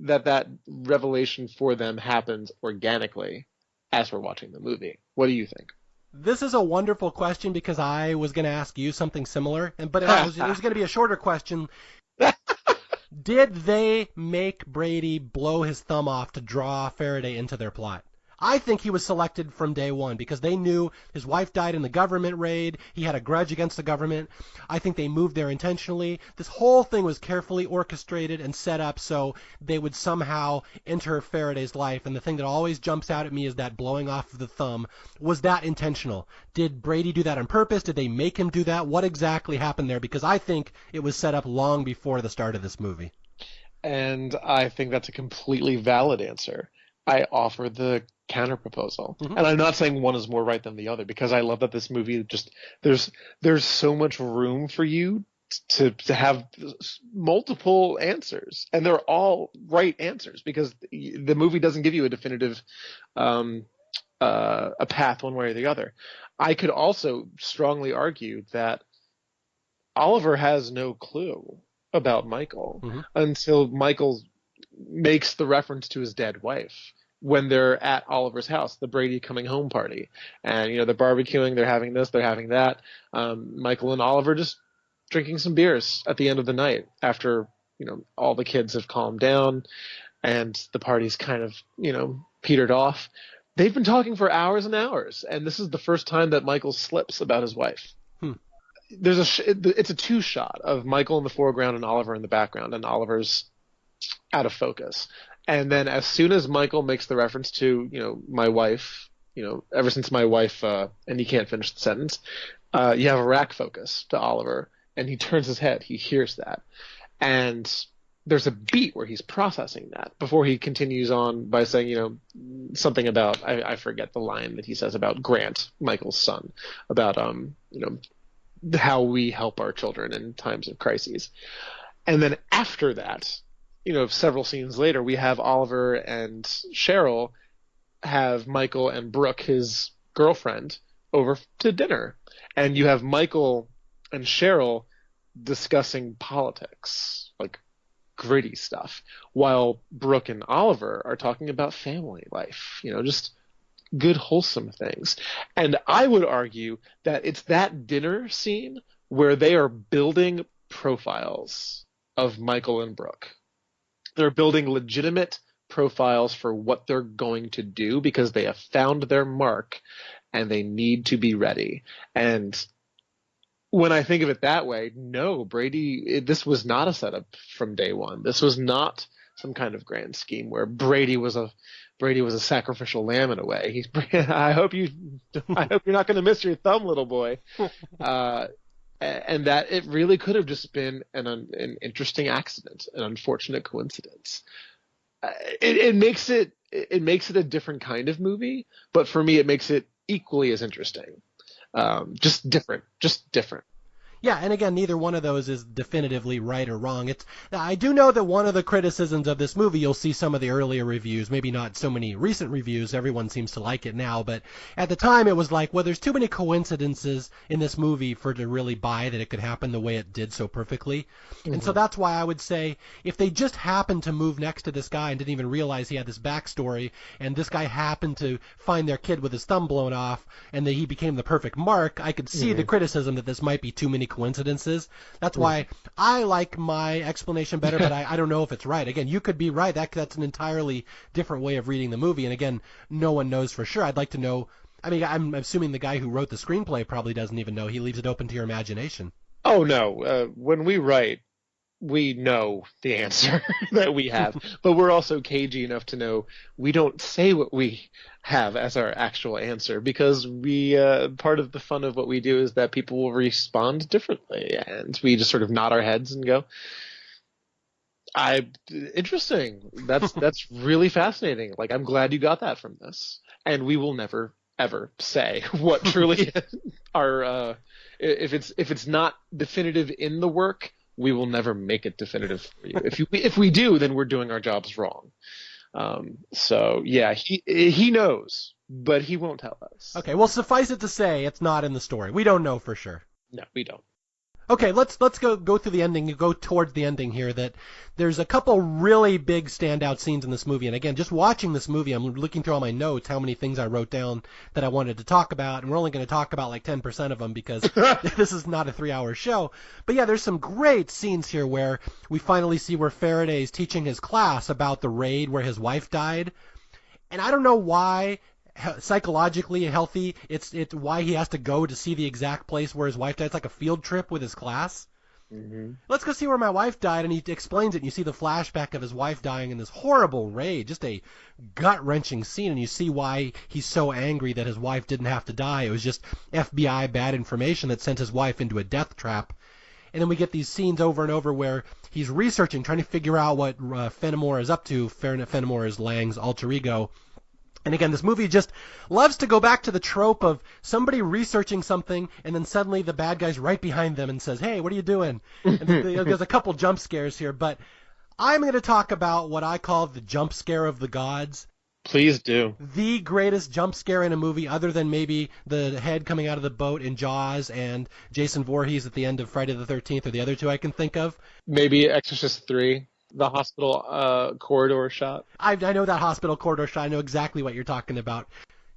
that revelation for them happens organically as we're watching the movie? What do you think? This is a wonderful question because I was going to ask you something similar, but it was going to be a shorter question. Did they make Brady blow his thumb off to draw Faraday into their plot? I think he was selected from day one because they knew his wife died in the government raid. He had a grudge against the government. I think they moved there intentionally. This whole thing was carefully orchestrated and set up so they would somehow enter Faraday's life. And the thing that always jumps out at me is that blowing off of the thumb. Was that intentional? Did Brady do that on purpose? Did they make him do that? What exactly happened there? Because I think it was set up long before the start of this movie. And I think that's a completely valid answer. I offer the counter-proposal. Mm-hmm. And I'm not saying one is more right than the other, because I love that this movie just there's so much room for you to have multiple answers, and they're all right answers, because the movie doesn't give you a definitive a path one way or the other. I could also strongly argue that Oliver has no clue about Michael until Michael makes the reference to his dead wife when they're at Oliver's house, the Brady coming home party. And, they're barbecuing, they're having this, they're having that. Michael and Oliver just drinking some beers at the end of the night after, all the kids have calmed down and the party's kind of, petered off. They've been talking for hours and hours, and this is the first time that Michael slips about his wife. It's a two-shot of Michael in the foreground and Oliver in the background, and Oliver's out of focus. And then as soon as Michael makes the reference to, my wife, ever since my wife, and he can't finish the sentence, you have a rack focus to Oliver, and he turns his head. He hears that. And there's a beat where he's processing that before he continues on by saying, something about, I forget the line that he says about Grant, Michael's son, about, how we help our children in times of crises. And then after that, several scenes later, we have Oliver and Cheryl have Michael and Brooke, his girlfriend, over to dinner. And you have Michael and Cheryl discussing politics, like gritty stuff, while Brooke and Oliver are talking about family life, just good, wholesome things. And I would argue that it's that dinner scene where they are building profiles of Michael and Brooke. They're building legitimate profiles for what they're going to do because they have found their mark and they need to be ready. And when I think of it that way, no, Brady, this was not a setup from day one. This was not some kind of grand scheme where Brady was a sacrificial lamb in a way. I hope you're not going to miss your thumb, little boy. And that it really could have just been an interesting accident, an unfortunate coincidence. It makes it a different kind of movie, but for me, it makes it equally as interesting. Just different. Yeah, and again, neither one of those is definitively right or wrong. I do know that one of the criticisms of this movie, you'll see some of the earlier reviews, maybe not so many recent reviews, everyone seems to like it now, but at the time it was like, well, there's too many coincidences in this movie for it to really buy that it could happen the way it did so perfectly. Mm-hmm. And so that's why I would say, if they just happened to move next to this guy and didn't even realize he had this backstory, and this guy happened to find their kid with his thumb blown off, and that he became the perfect mark, I could see the criticism that this might be too many coincidences. That's why I like my explanation better, but I don't know if it's right. Again, you could be right. That's an entirely different way of reading the movie, and again, no one knows for sure. I'd like to know. I mean, I'm assuming the guy who wrote the screenplay probably doesn't even know. He leaves it open to your imagination. Oh, no. When we write, we know the answer that we have, but we're also cagey enough to know we don't say what we have as our actual answer, because we part of the fun of what we do is that people will respond differently, and we just sort of nod our heads and go, interesting. That's really fascinating. Like, I'm glad you got that from this. And we will never ever say what truly our if it's not definitive in the work, we will never make it definitive for you. If we do, then we're doing our jobs wrong. So yeah, he knows, but he won't tell us. Okay, well, suffice it to say, it's not in the story. We don't know for sure. No, we don't. Okay, let's go through the ending, go towards the ending here. That there's a couple really big standout scenes in this movie, and again, just watching this movie, I'm looking through all my notes, how many things I wrote down that I wanted to talk about, and we're only going to talk about like 10% of them because this is not a 3-hour show. But yeah, there's some great scenes here where we finally see where Faraday's teaching his class about the raid where his wife died, and I don't know why. Psychologically healthy, it's why he has to go to see the exact place where his wife died. It's like a field trip with his class. Mm-hmm. Let's go see where my wife died, and he explains it, and you see the flashback of his wife dying in this horrible raid, just a gut-wrenching scene, and you see why he's so angry that his wife didn't have to die. It was just FBI bad information that sent his wife into a death trap. And then we get these scenes over and over where he's researching, trying to figure out what Fenimore is up to. Fenimore is Lang's alter ego. And again, this movie just loves to go back to the trope of somebody researching something, and then suddenly the bad guy's right behind them and says, "Hey, what are you doing?" And there's a couple jump scares here, but I'm going to talk about what I call the jump scare of the gods. Please do. The greatest jump scare in a movie, other than maybe the head coming out of the boat in Jaws and Jason Voorhees at the end of Friday the 13th, or the other two I can think of. Maybe Exorcist 3. The hospital corridor shot. I know that hospital corridor shot. I know exactly what you're talking about.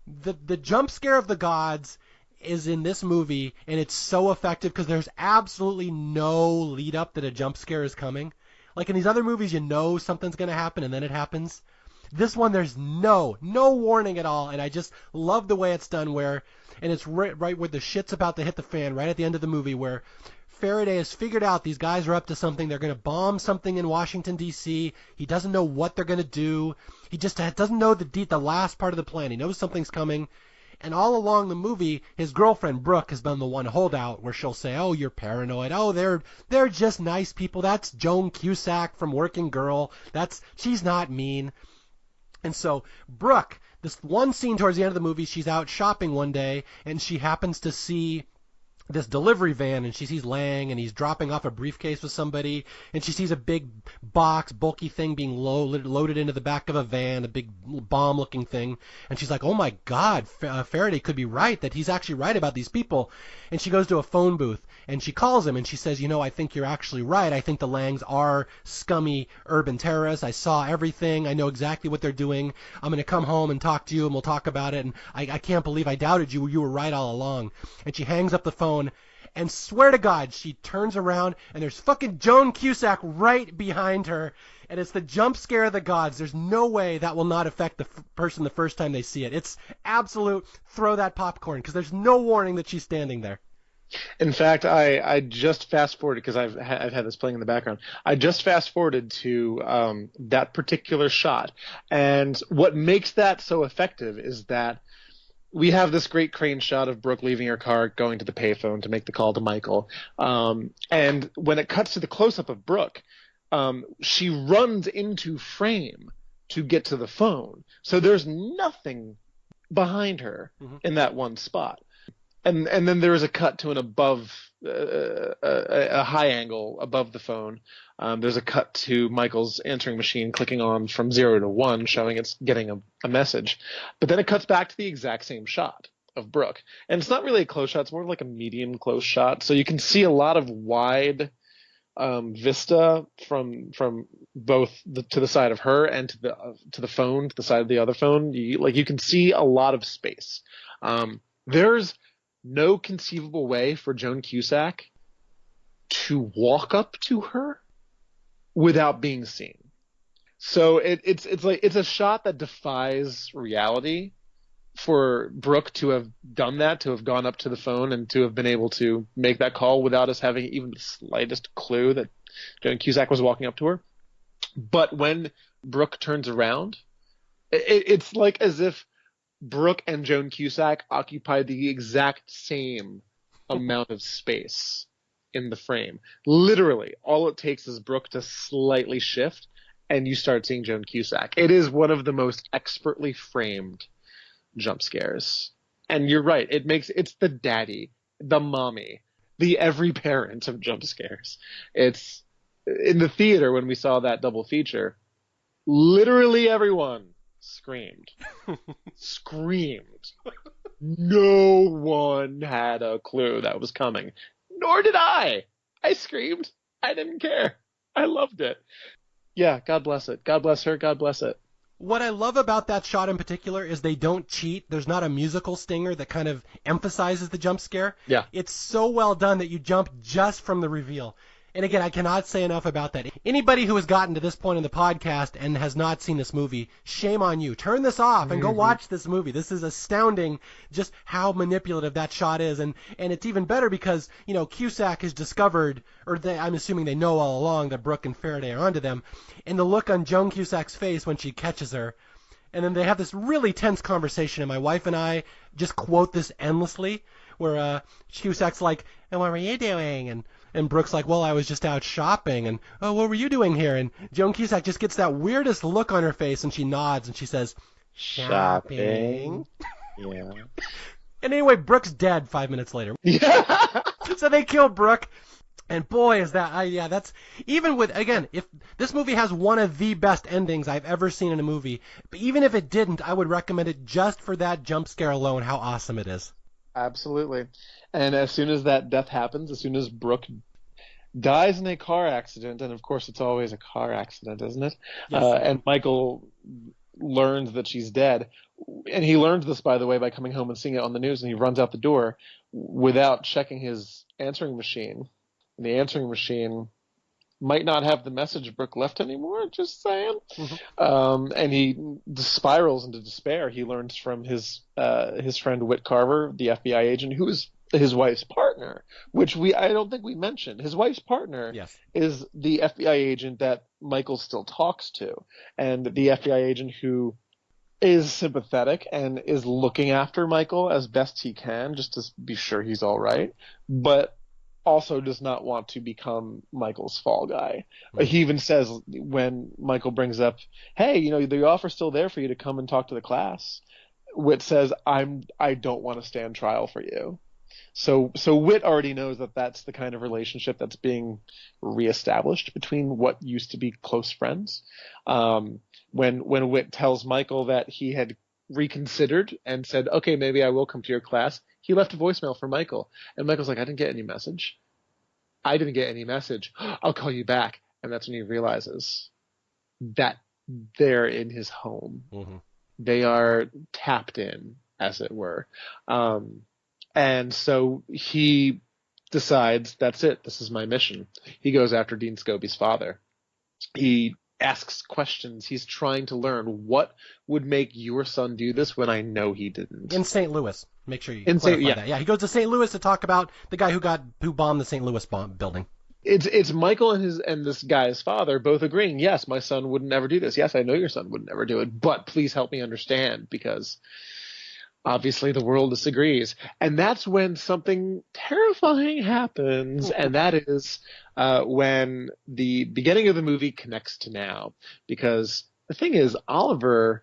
The jump scare of the gods is in this movie, and it's so effective because there's absolutely no lead up that a jump scare is coming. Like in these other movies, you know something's going to happen, and then it happens. This one, there's no warning at all, and I just love the way it's done. And it's right where the shit's about to hit the fan, right at the end of the movie, where Faraday has figured out these guys are up to something. They're going to bomb something in Washington, D.C. He doesn't know what they're going to do. He just doesn't know the last part of the plan. He knows something's coming. And all along the movie, his girlfriend, Brooke, has been the one holdout where she'll say, "Oh, you're paranoid. Oh, they're just nice people. That's Joan Cusack from Working Girl. She's not mean." And so Brooke, this one scene towards the end of the movie, she's out shopping one day, and she happens to see this delivery van, and she sees Lang, and he's dropping off a briefcase with somebody, and she sees a big box, bulky thing being loaded into the back of a van, a big bomb-looking thing, and she's like, oh my God, Faraday could be right, that he's actually right about these people. And she goes to a phone booth, and she calls him, and she says, I think you're actually right. I think the Langs are scummy urban terrorists. I saw everything. I know exactly what they're doing. I'm going to come home and talk to you, and we'll talk about it, and I can't believe I doubted you. You were right all along. And she hangs up the phone, and swear to God, she turns around, and there's fucking Joan Cusack right behind her, and it's the jump scare of the gods. There's no way that will not affect the person the first time they see it. It's absolute throw that popcorn, because there's no warning that she's standing there. In fact, I just fast forwarded, because I've had this playing in the background. I just fast forwarded to that particular shot, and what makes that so effective is that we have this great crane shot of Brooke leaving her car, going to the payphone to make the call to Michael. And when it cuts to the close-up of Brooke, she runs into frame to get to the phone. So there's nothing behind her in that one spot. And then there is a cut to an above, a high angle above the phone. There's a cut to Michael's answering machine clicking on from 0 to 1, showing it's getting a message. But then it cuts back to the exact same shot of Brooke. And it's not really a close shot. It's more like a medium close shot. So you can see a lot of wide vista from both to the side of her and to the phone, to the side of the other phone. You can see a lot of space. There's no conceivable way for Joan Cusack to walk up to her without being seen. So it's a shot that defies reality for Brooke to have done that, to have gone up to the phone and to have been able to make that call without us having even the slightest clue that Joan Cusack was walking up to her. But when Brooke turns around, it's like as if Brooke and Joan Cusack occupy the exact same amount of space in the frame. Literally, all it takes is Brooke to slightly shift, and you start seeing Joan Cusack. It is one of the most expertly framed jump scares. And you're right, it's the daddy, the mommy, the every parent of jump scares. It's in the theater when we saw that double feature, literally everyone screamed. No one had a clue that was coming. Nor did I. I screamed. I didn't care. I loved it. Yeah, God bless it. God bless her. God bless it. What I love about that shot in particular is they don't cheat. There's not a musical stinger that kind of emphasizes the jump scare. Yeah. It's so well done that you jump just from the reveal. And again, I cannot say enough about that. Anybody who has gotten to this point in the podcast and has not seen this movie, shame on you. Turn this off and go watch this movie. This is astounding just how manipulative that shot is. And it's even better because, Cusack has discovered, I'm assuming they know all along that Brooke and Faraday are onto them. And the look on Joan Cusack's face when she catches her. And then they have this really tense conversation, and my wife and I just quote this endlessly, where Cusack's like, and what were you doing? And Brooke's like, well, I was just out shopping. And, oh, what were you doing here? And Joan Cusack just gets that weirdest look on her face, and she nods, and she says, shopping. Yeah. And anyway, Brooke's dead 5 minutes later. Yeah. So they kill Brooke. And boy, is that, that's, even with, again, if this movie has one of the best endings I've ever seen in a movie, but even if it didn't, I would recommend it just for that jump scare alone, how awesome it is. Absolutely. And as soon as that death happens, as soon as Brooke dies in a car accident, and of course it's always a car accident, isn't it? Yes. And Michael learns that she's dead. And he learns this, by the way, by coming home and seeing it on the news, and he runs out the door without checking his answering machine. And the answering machine might not have the message Brooke left anymore, just saying. Mm-hmm. And he spirals into despair. He learns from his friend Whit Carver, the FBI agent, who is his wife's partner, which I don't think we mentioned. His wife's partner is the FBI agent that Michael still talks to, and the FBI agent who is sympathetic and is looking after Michael as best he can, just to be sure he's all right, but also does not want to become Michael's fall guy. Right. He even says when Michael brings up, hey, the offer's still there for you to come and talk to the class, Whit says, I don't want to stand trial for you. So Whit already knows that that's the kind of relationship that's being reestablished between what used to be close friends. When Whit tells Michael that he had reconsidered and said, okay, maybe I will come to your class, he left a voicemail for Michael. And Michael's like, I didn't get any message. I didn't get any message. I'll call you back. And that's when he realizes that they're in his home. Mm-hmm. They are tapped in, as it were. And so he decides, that's it. This is my mission. He goes after Dean Scobie's father. He asks questions. He's trying to learn, what would make your son do this when I know he didn't? In St. Louis. Make sure you clarify that. Yeah, he goes to St. Louis to talk about the guy who bombed the St. Louis building. It's Michael and this guy's father both agreeing, yes, my son would never do this. Yes, I know your son would never do it, but please help me understand, because obviously the world disagrees. And that's when something terrifying happens, and that is when the beginning of the movie connects to now. Because the thing is, Oliver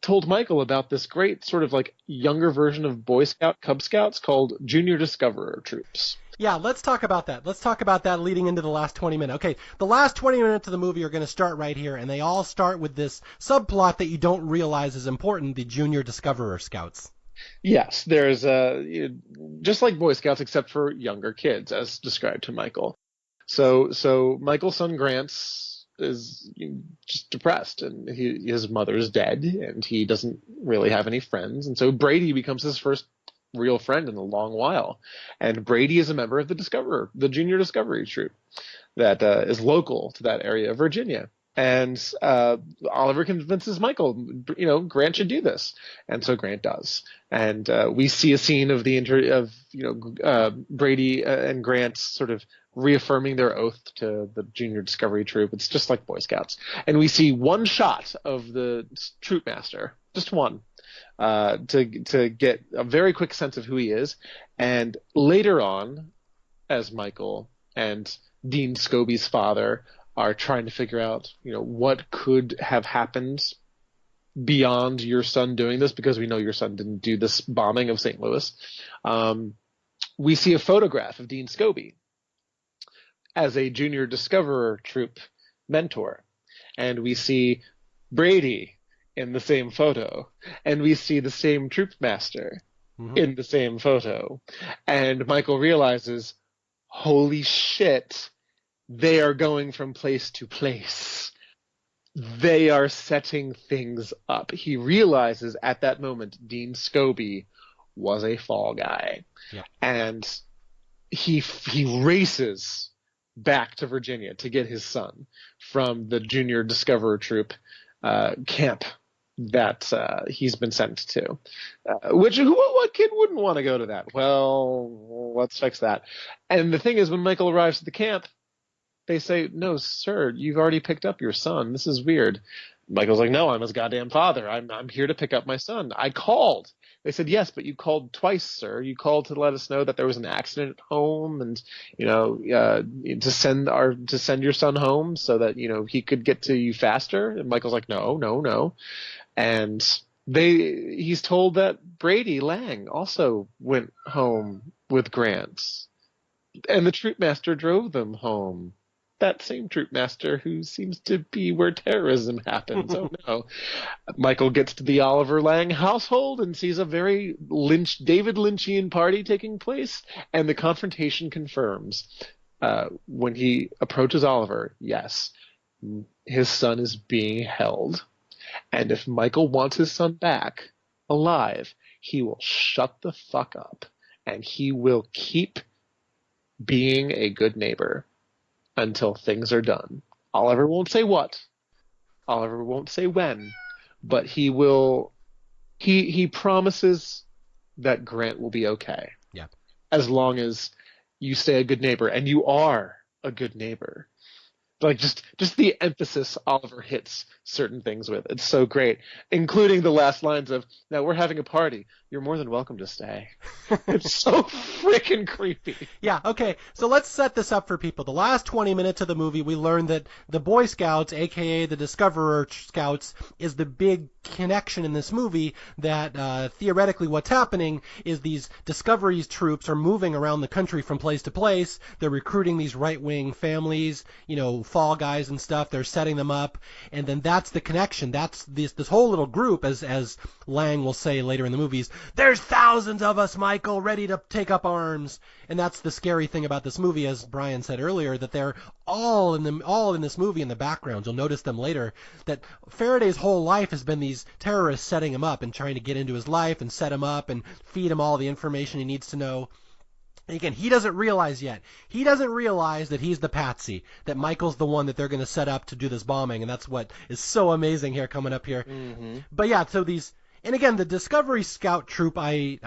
told Michael about this great sort of like younger version of Boy Scout, Cub Scouts called Junior Discoverer Troops. Yeah, let's talk about that. Let's talk about that leading into the last 20 minutes. Okay, the last 20 minutes of the movie are going to start right here, and they all start with this subplot that you don't realize is important, the Junior Discoverer Scouts. Yes, there's just like Boy Scouts, except for younger kids, as described to Michael. So Michael's son Grant is just depressed, and his mother's dead, and he doesn't really have any friends, and so Brady becomes his first real friend in a long while. And Brady is a member of the Junior Discovery Troop that is local to that area of Virginia. And Oliver convinces Michael, Grant should do this, and so Grant does. And we see a scene of Brady and Grant sort of reaffirming their oath to the Junior Discovery Troop. It's just like Boy Scouts. And we see one shot of the troop master, just one, to get a very quick sense of who he is. And later on, as Michael and Dean Scobie's father are trying to figure out, what could have happened beyond your son doing this, because we know your son didn't do this bombing of St. Louis. We see a photograph of Dean Scobie as a Junior Discoverer Troop mentor. And we see Brady in the same photo. And we see the same troop master in the same photo. And Michael realizes, holy shit, they are going from place to place. They are setting things up. He realizes at that moment Dean Scobie was a fall guy. Yeah. And he races back to Virginia to get his son from the Junior Discoverer Troop camp that he's been sent to. What kid wouldn't want to go to that? Well, let's fix that. And the thing is, when Michael arrives at the camp, they say, no, sir, you've already picked up your son. This is weird. Michael's like, no, I'm his goddamn father. I'm here to pick up my son. I called. They said, yes, but you called twice, sir. You called to let us know that there was an accident at home, and to send your son home so that he could get to you faster. And Michael's like, no. And he's told that Brady Lang also went home with Grant, and the troop master drove them home. That same troop master who seems to be where terrorism happens. Oh no. Michael gets to the Oliver Lang household and sees a very David Lynchian party taking place, and the confrontation confirms. When he approaches Oliver, yes, his son is being held. And if Michael wants his son back alive, he will shut the fuck up, and he will keep being a good neighbor until things are done. Oliver won't say what. Oliver won't say when. But he will. He promises that Grant will be okay. Yeah. As long as you stay a good neighbor, and you are a good neighbor. Like just the emphasis Oliver hits certain things with. It's so great, including the last lines of, now we're having a party. You're more than welcome to stay. It's so freaking creepy. Yeah, okay. So let's set this up for people. The last 20 minutes of the movie, we learn that the Boy Scouts, a.k.a. the Discoverer Scouts, is the big connection in this movie that theoretically what's happening is these Discovery's troops are moving around the country from place to place. They're recruiting these right-wing families, fall guys and stuff. They're setting them up, and then that's the connection. That's this whole little group, as Lang will say later in the movies, there's thousands of us, Michael, ready to take up arms. And that's the scary thing about this movie, as Brian said earlier, that they're all in this movie in the background. You'll notice them later, that Faraday's whole life has been these terrorists setting him up and trying to get into his life and set him up and feed him all the information he needs to know. And again, he doesn't realize yet. He doesn't realize that he's the patsy, that Michael's the one that they're going to set up to do this bombing, and that's what is so amazing here coming up here. Mm-hmm. But yeah, so and again, the Discovery Scout troop, I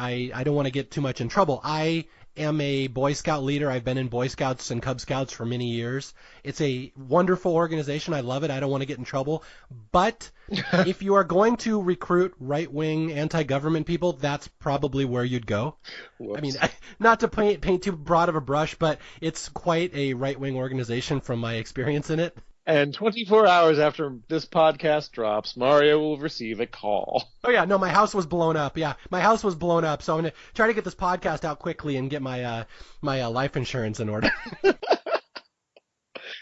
don't want to get too much in trouble. I am a Boy Scout leader. I've been in Boy Scouts and Cub Scouts for many years. It's a wonderful organization. I love it. I don't want to get in trouble. But if you are going to recruit right-wing anti-government people, that's probably where you'd go. Whoops. I mean, not to paint too broad of a brush, but it's quite a right-wing organization from my experience in it. And 24 hours after this podcast drops, Mario will receive a call. Oh, yeah. No, my house was blown up. Yeah, my house was blown up. So I'm going to try to get this podcast out quickly and get my life insurance in order.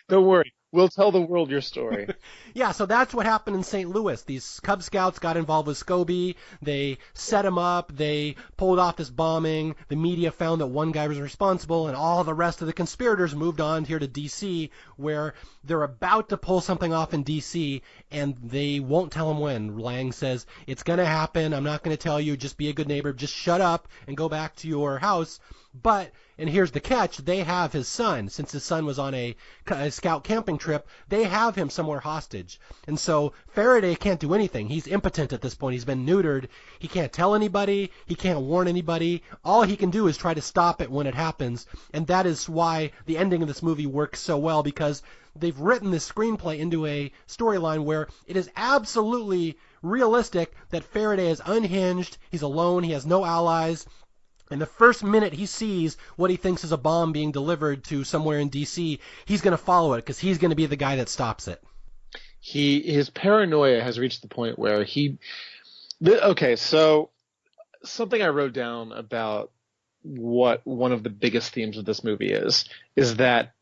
Don't worry. We'll tell the world your story. Yeah, so that's what happened in St. Louis. These Cub Scouts got involved with Scobie. They set him up. They pulled off this bombing. The media found that one guy was responsible, and all the rest of the conspirators moved on here to D.C., where they're about to pull something off in D.C., and they won't tell him when. Lang says, it's going to happen. I'm not going to tell you. Just be a good neighbor. Just shut up and go back to your house. But, and here's the catch, they have his son. Since his son was on a scout camping trip, they have him somewhere hostage. And so Faraday can't do anything. He's impotent at this point. He's been neutered. He can't tell anybody. He can't warn anybody. All he can do is try to stop it when it happens. And that is why the ending of this movie works so well, because they've written this screenplay into a storyline where it is absolutely realistic that Faraday is unhinged. He's alone. He has no allies. And the first minute he sees what he thinks is a bomb being delivered to somewhere in D.C., he's going to follow it because he's going to be the guy that stops it. His paranoia has reached the point where okay, so something I wrote down about what one of the biggest themes of this movie is that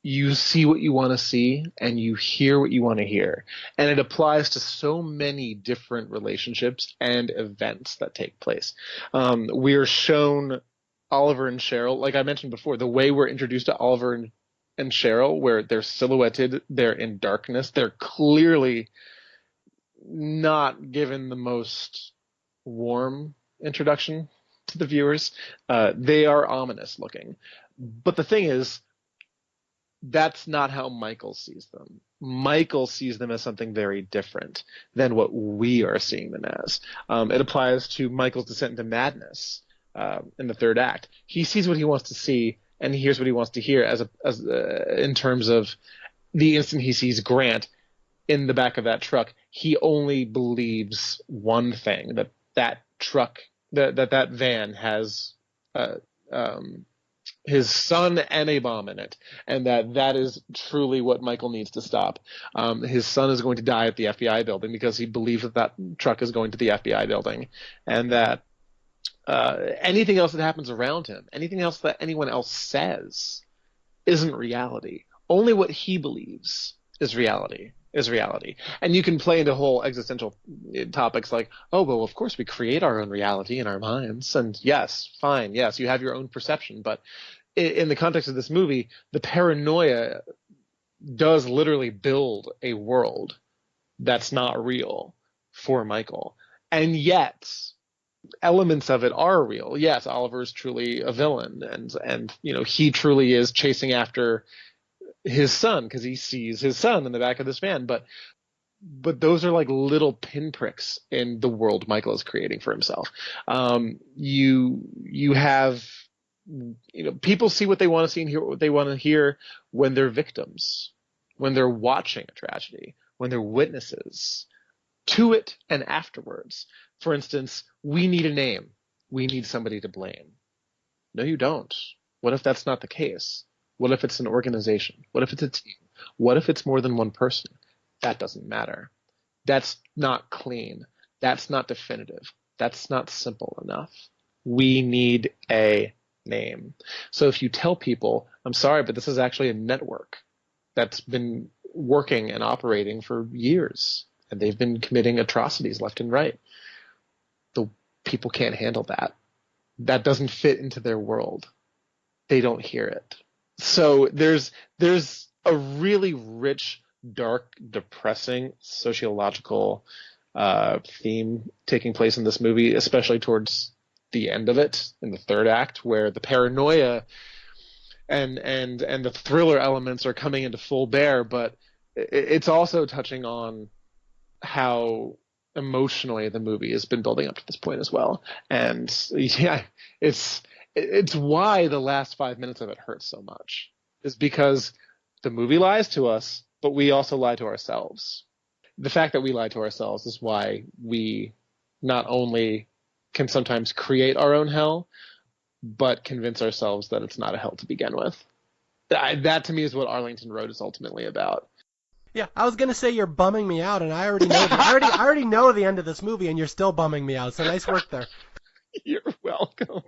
you see what you want to see and you hear what you want to hear. And it applies to so many different relationships and events that take place. We're shown Oliver and Cheryl, like I mentioned before, the way we're introduced to Oliver and Cheryl, where they're silhouetted, they're in darkness, they're clearly not given the most warm introduction to the viewers. They are ominous looking. But the thing is, that's not how Michael sees them. Michael sees them as something very different than what we are seeing them as. It applies to Michael's descent into madness in the third act. He sees what he wants to see, and he hears what he wants to hear in terms of the instant he sees Grant in the back of that truck. He only believes one thing, that truck, that van has his son and a bomb in it, and that is truly what Michael needs to stop. His son is going to die at the FBI building because he believes that truck is going to the FBI building, and that anything else that happens around him, anything else that anyone else says, isn't reality. Only what he believes is reality. And you can play into whole existential topics like, oh, well, of course we create our own reality in our minds. And yes, fine. Yes, you have your own perception. But in the context of this movie, the paranoia does literally build a world that's not real for Michael. And yet elements of it are real. Yes, Oliver is truly a villain. And he truly is chasing after his son because he sees his son in the back of this van, but those are like little pinpricks in the world Michael is creating for himself. You have people see what they want to see and hear what they want to hear when they're victims, when they're watching a tragedy, when they're witnesses to it and afterwards. For instance, we need a name. We need somebody to blame. No, you don't. What if that's not the case? What if it's an organization? What if it's a team? What if it's more than one person? That doesn't matter. That's not clean. That's not definitive. That's not simple enough. We need a name. So if you tell people, I'm sorry, but this is actually a network that's been working and operating for years, and they've been committing atrocities left and right, the people can't handle that. That doesn't fit into their world. They don't hear it. So there's a really rich, dark, depressing sociological theme taking place in this movie, especially towards the end of it, in the third act, where the paranoia and the thriller elements are coming into full bear, but it's also touching on how emotionally the movie has been building up to this point as well. And yeah, it's why the last 5 minutes of it hurts so much, is because the movie lies to us, but we also lie to ourselves. The fact that we lie to ourselves is why we not only can sometimes create our own hell, but convince ourselves that it's not a hell to begin with. That to me is what Arlington Road is ultimately about. Yeah, I was gonna say you're bumming me out, and I already know I already know the end of this movie, and you're still bumming me out. So nice work there. You're welcome.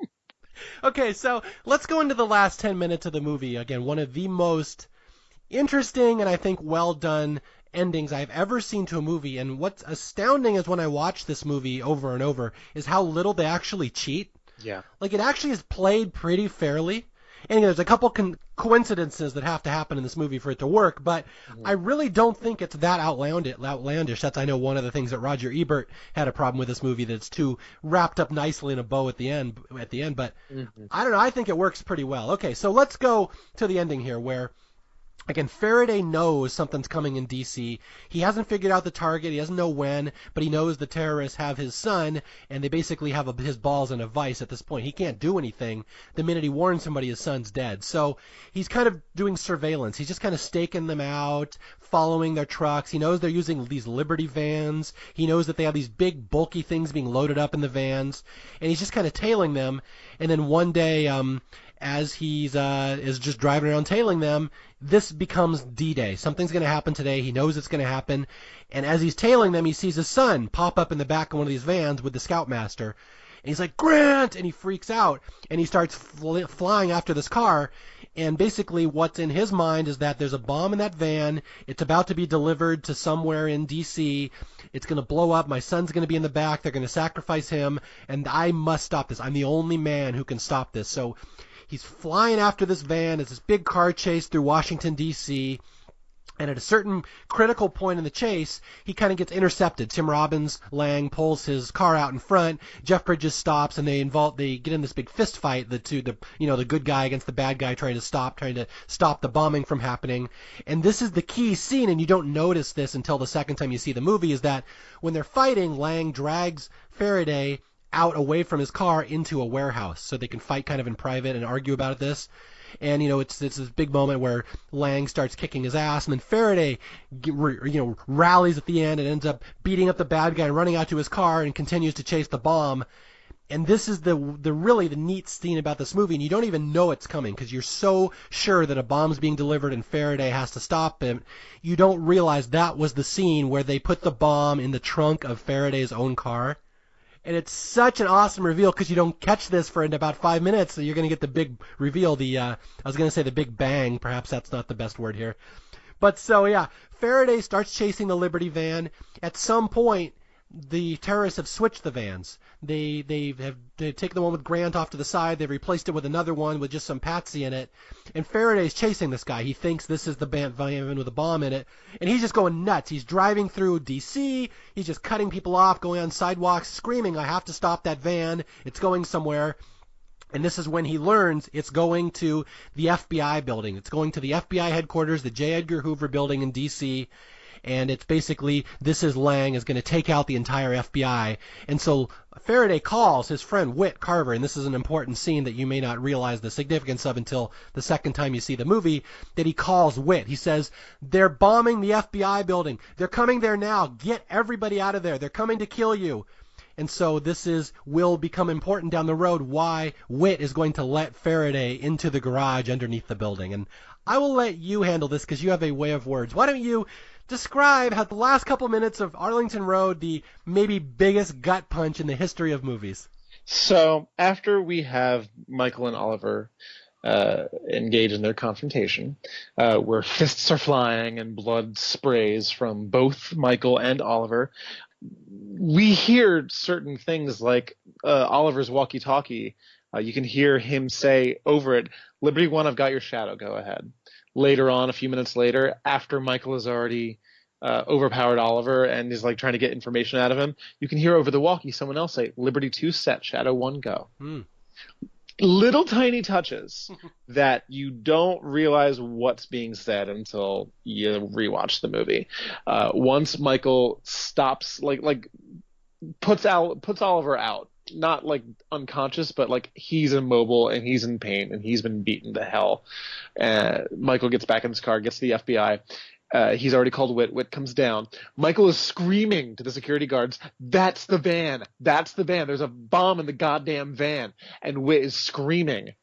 Okay, so let's go into the last 10 minutes of the movie. Again, one of the most interesting and I think well done endings I've ever seen to a movie. And what's astounding is when I watch this movie over and over is how little they actually cheat. Yeah. Like, it actually is played pretty fairly. And there's a couple coincidences that have to happen in this movie for it to work, but I really don't think it's that outlandish. That's, I know, one of the things that Roger Ebert had a problem with this movie, that it's too wrapped up nicely in a bow at the end, but I don't know, I think it works pretty well. Okay, so let's go to the ending here, where again, Faraday knows something's coming in D.C. He hasn't figured out the target. He doesn't know when, but he knows the terrorists have his son, and they basically have his balls in a vice at this point. He can't do anything the minute he warns somebody his son's dead. So he's kind of doing surveillance. He's just kind of staking them out, following their trucks. He knows they're using these Liberty vans. He knows that they have these big, bulky things being loaded up in the vans, and he's just kind of tailing them. And then one day, as he's is just driving around tailing them, this becomes D-Day. Something's going to happen today. He knows it's going to happen. And as he's tailing them, he sees his son pop up in the back of one of these vans with the Scoutmaster. And he's like, "Grant!" And he freaks out. And he starts flying after this car. And basically what's in his mind is that there's a bomb in that van. It's about to be delivered to somewhere in D.C. It's going to blow up. My son's going to be in the back. They're going to sacrifice him. And I must stop this. I'm the only man who can stop this. So he's flying after this van. It's this big car chase through Washington, D.C., and at a certain critical point in the chase, he kind of gets intercepted. Tim Robbins, Lang, pulls his car out in front. Jeff Bridges stops, and they get in this big fist fight. The good guy against the bad guy trying to stop the bombing from happening. And this is the key scene, and you don't notice this until the second time you see the movie, is that when they're fighting, Lang drags Faraday out away from his car into a warehouse so they can fight kind of in private and argue about this. And, it's this big moment where Lang starts kicking his ass, and then Faraday, rallies at the end and ends up beating up the bad guy and running out to his car and continues to chase the bomb. And this is the really the neat scene about this movie, and you don't even know it's coming because you're so sure that a bomb's being delivered and Faraday has to stop him. You don't realize that was the scene where they put the bomb in the trunk of Faraday's own car. And it's such an awesome reveal because you don't catch this for in about 5 minutes, so you're going to get the big reveal, I was going to say the big bang, perhaps that's not the best word here. But so, yeah, Faraday starts chasing the Liberty van. At some point, the terrorists have switched the vans. They've taken the one with Grant off to the side. They've replaced it with another one with just some patsy in it. And Faraday's chasing this guy. He thinks this is the van with a bomb in it. And he's just going nuts. He's driving through D.C. He's just cutting people off, going on sidewalks, screaming, "I have to stop that van. It's going somewhere." And this is when he learns it's going to the FBI building. It's going to the FBI headquarters, the J. Edgar Hoover building in D.C., and it's basically, this is Lang is going to take out the entire FBI. And so Faraday calls his friend Whit Carver, and this is an important scene that you may not realize the significance of until the second time you see the movie, that he calls Whit. He says, "They're bombing the FBI building. They're coming there now. Get everybody out of there. They're coming to kill you." And so this will become important down the road why Whit is going to let Faraday into the garage underneath the building. And I will let you handle this because you have a way of words. Why don't you describe how the last couple minutes of Arlington Road, the maybe biggest gut punch in the history of movies. So after we have Michael and Oliver engage in their confrontation, where fists are flying and blood sprays from both Michael and Oliver, we hear certain things like Oliver's walkie-talkie. You can hear him say over it, "Liberty One, I've got your shadow, go ahead." Later on, a few minutes later, after Michael has already overpowered Oliver and is like trying to get information out of him, you can hear over the walkie someone else say, "Liberty 2 set, Shadow 1 go." Little tiny touches that you don't realize what's being said until you rewatch the movie. Once Michael stops, puts Oliver out, not like unconscious, but like he's immobile and he's in pain and he's been beaten to hell. Michael gets back in his car, gets to the FBI. He's already called Whit. Whit comes down. Michael is screaming to the security guards, "That's the van! That's the van! There's a bomb in the goddamn van!" And Whit is screaming,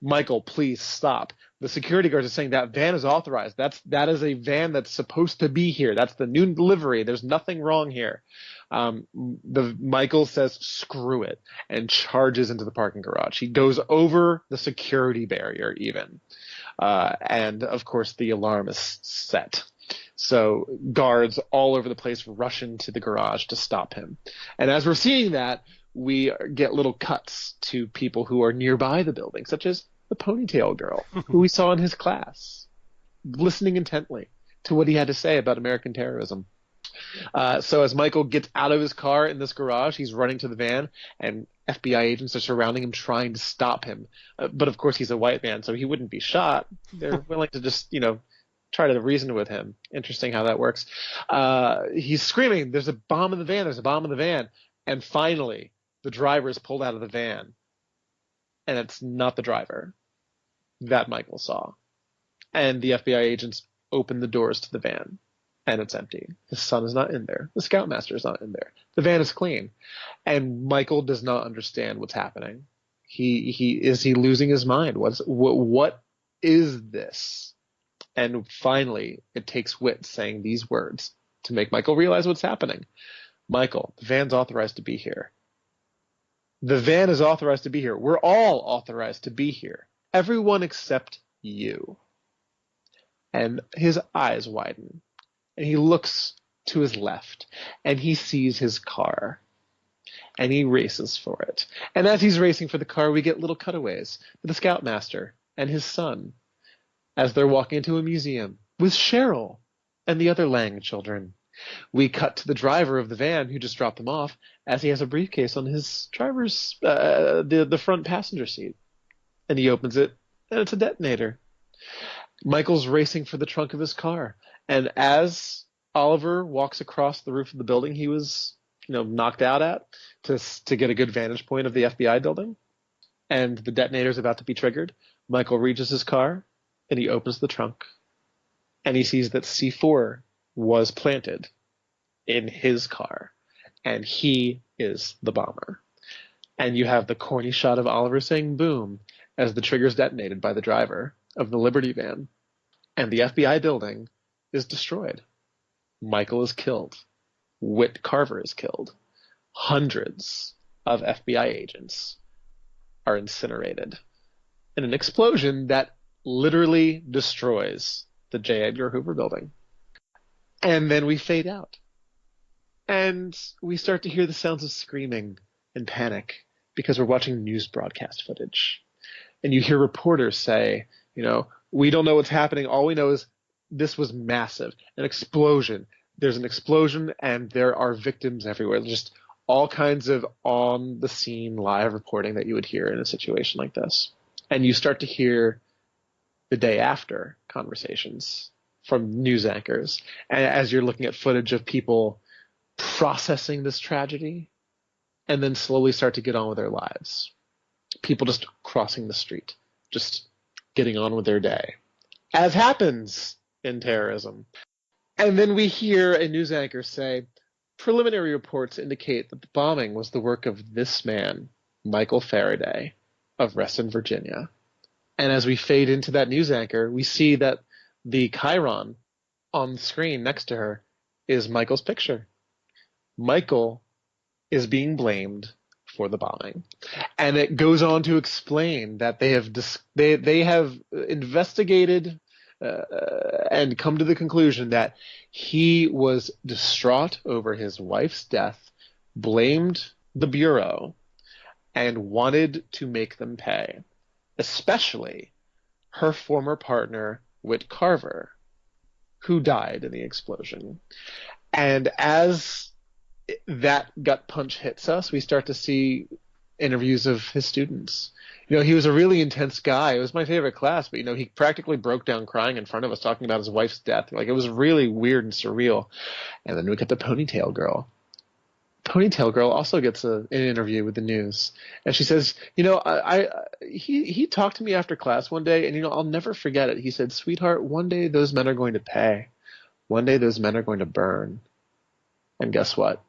"Michael, please stop." The security guards are saying that van is authorized. That is a van that's supposed to be here. That's the new delivery. There's nothing wrong here. Michael says, "Screw it," and charges into the parking garage. He goes over the security barrier even. And of course the alarm is set. So guards all over the place rush into the garage to stop him. And as we're seeing that, we get little cuts to people who are nearby the building, such as the ponytail girl who we saw in his class, listening intently to what he had to say about American terrorism. So as Michael gets out of his car in this garage, he's running to the van, and FBI agents are surrounding him, trying to stop him. But of course, he's a white man, so he wouldn't be shot. They're willing to just, try to reason with him. Interesting how that works. He's screaming, "There's a bomb in the van! There's a bomb in the van!" And finally, the driver is pulled out of the van, and it's not the driver that Michael saw. And the FBI agents open the doors to the van. And it's empty. His son is not in there. The scoutmaster is not in there. The van is clean. And Michael does not understand what's happening. Is he losing his mind? What is this? And finally, it takes Whit saying these words to make Michael realize what's happening. "Michael, the van's authorized to be here. The van is authorized to be here. We're all authorized to be here. Everyone except you." And his eyes widen. And he looks to his left, and he sees his car, and he races for it. And as he's racing for the car, we get little cutaways to the scoutmaster and his son as they're walking into a museum with Cheryl and the other Lang children. We cut to the driver of the van who just dropped them off as he has a briefcase on his driver's the front passenger seat, and he opens it, and it's a detonator. Michael's racing for the trunk of his car. And as Oliver walks across the roof of the building he was, knocked out at to get a good vantage point of the FBI building, and the detonator is about to be triggered, Michael reaches his car and he opens the trunk, and he sees that C4 was planted in his car, and he is the bomber. And you have the corny shot of Oliver saying "boom" as the trigger is detonated by the driver of the Liberty van, and the FBI building is destroyed. Michael is killed. Whit Carver is killed. Hundreds of FBI agents are incinerated in an explosion that literally destroys the J. Edgar Hoover building. And then we fade out. And we start to hear the sounds of screaming and panic because we're watching news broadcast footage. And you hear reporters say, "We don't know what's happening. All we know is this was massive. An explosion. There's an explosion and there are victims everywhere." Just all kinds of on-the-scene live reporting that you would hear in a situation like this. And you start to hear the day after conversations from news anchors. And as you're looking at footage of people processing this tragedy and then slowly start to get on with their lives. People just crossing the street, just getting on with their day, as happens in terrorism. And then we hear a news anchor say, "Preliminary reports indicate that the bombing was the work of this man, Michael Faraday of Reston, Virginia." And as we fade into that news anchor, we see that the chyron on screen next to her is Michael's picture. Michael is being blamed for the bombing. And it goes on to explain that they have investigated and come to the conclusion that he was distraught over his wife's death, blamed the Bureau, and wanted to make them pay, especially her former partner, Whit Carver, who died in the explosion. And as that gut punch hits us, we start to see interviews of his students. He was a really intense guy. It was my favorite class, but he practically broke down crying in front of us talking about his wife's death. Like, it was really weird and surreal. And then we get the Ponytail Girl. Ponytail Girl also gets an interview with the news, and she says, he talked to me after class one day, and I'll never forget it. He said, "Sweetheart, one day those men are going to pay. One day those men are going to burn." And guess what?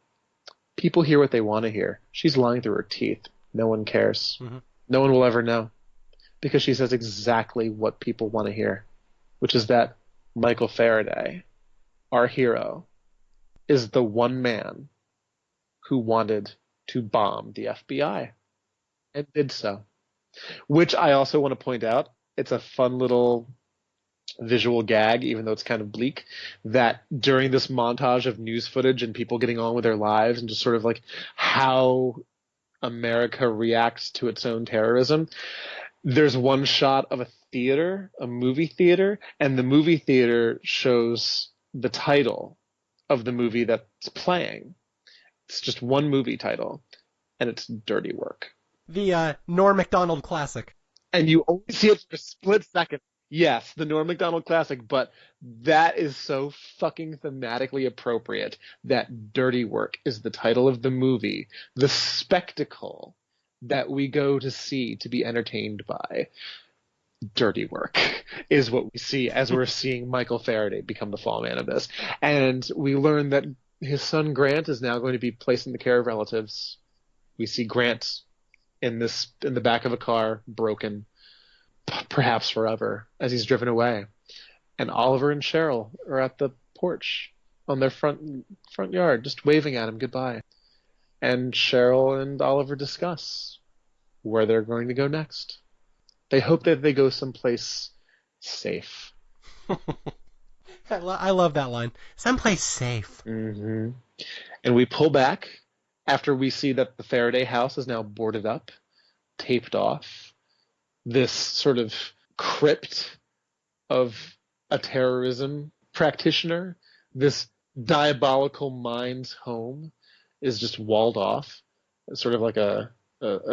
People hear what they want to hear. She's lying through her teeth. No one cares. Mm-hmm. No one will ever know, because she says exactly what people want to hear, which is that Michael Faraday, our hero, is the one man who wanted to bomb the FBI and did so. Which I also want to point out, it's a fun little visual gag, even though it's kind of bleak, that during this montage of news footage and people getting on with their lives and just sort of like how America reacts to its own terrorism, there's one shot of a theater, a movie theater, and the movie theater shows the title of the movie that's playing. It's just one movie title, and it's Dirty Work. The Norm Macdonald classic. And you only see it for a split second. Yes, the Norm Macdonald classic, but that is so fucking thematically appropriate that Dirty Work is the title of the movie, the spectacle that we go to see to be entertained by. Dirty Work is what we see as we're seeing Michael Faraday become the fall man of this. And we learn that his son Grant is now going to be placed in the care of relatives. We see Grant in the back of a car, broken, perhaps forever, as he's driven away. And Oliver and Cheryl are at the porch on their front yard, just waving at him goodbye. And Cheryl and Oliver discuss where they're going to go next. They hope that they go someplace safe. I love that line. Someplace safe. Mm-hmm. And we pull back after we see that the Faraday house is now boarded up, taped off. This sort of crypt of a terrorism practitioner, this diabolical mind's home, is just walled off. It's sort of like a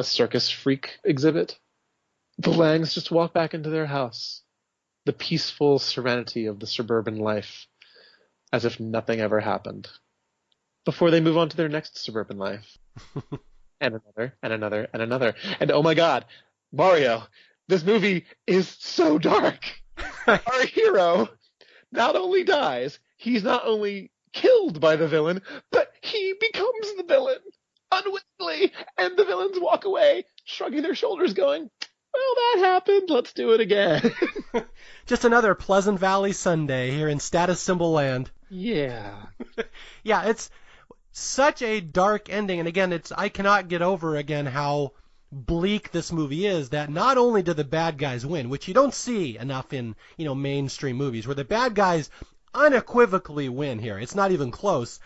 circus freak exhibit. The Langs just walk back into their house. The peaceful serenity of the suburban life, as if nothing ever happened, before they move on to their next suburban life. And another, and another, and another. And oh my God, Mario, this movie is so dark. Our hero not only dies, he's not only killed by the villain, but he becomes the villain unwittingly, and the villains walk away, shrugging their shoulders, going, "Well, that happened. Let's do it again." Just another Pleasant Valley Sunday here in Status Symbol Land. Yeah. Yeah, it's such a dark ending. And again, I cannot get over again how bleak this movie is, that not only do the bad guys win, which you don't see enough in, mainstream movies, where the bad guys unequivocally win here. It's not even close.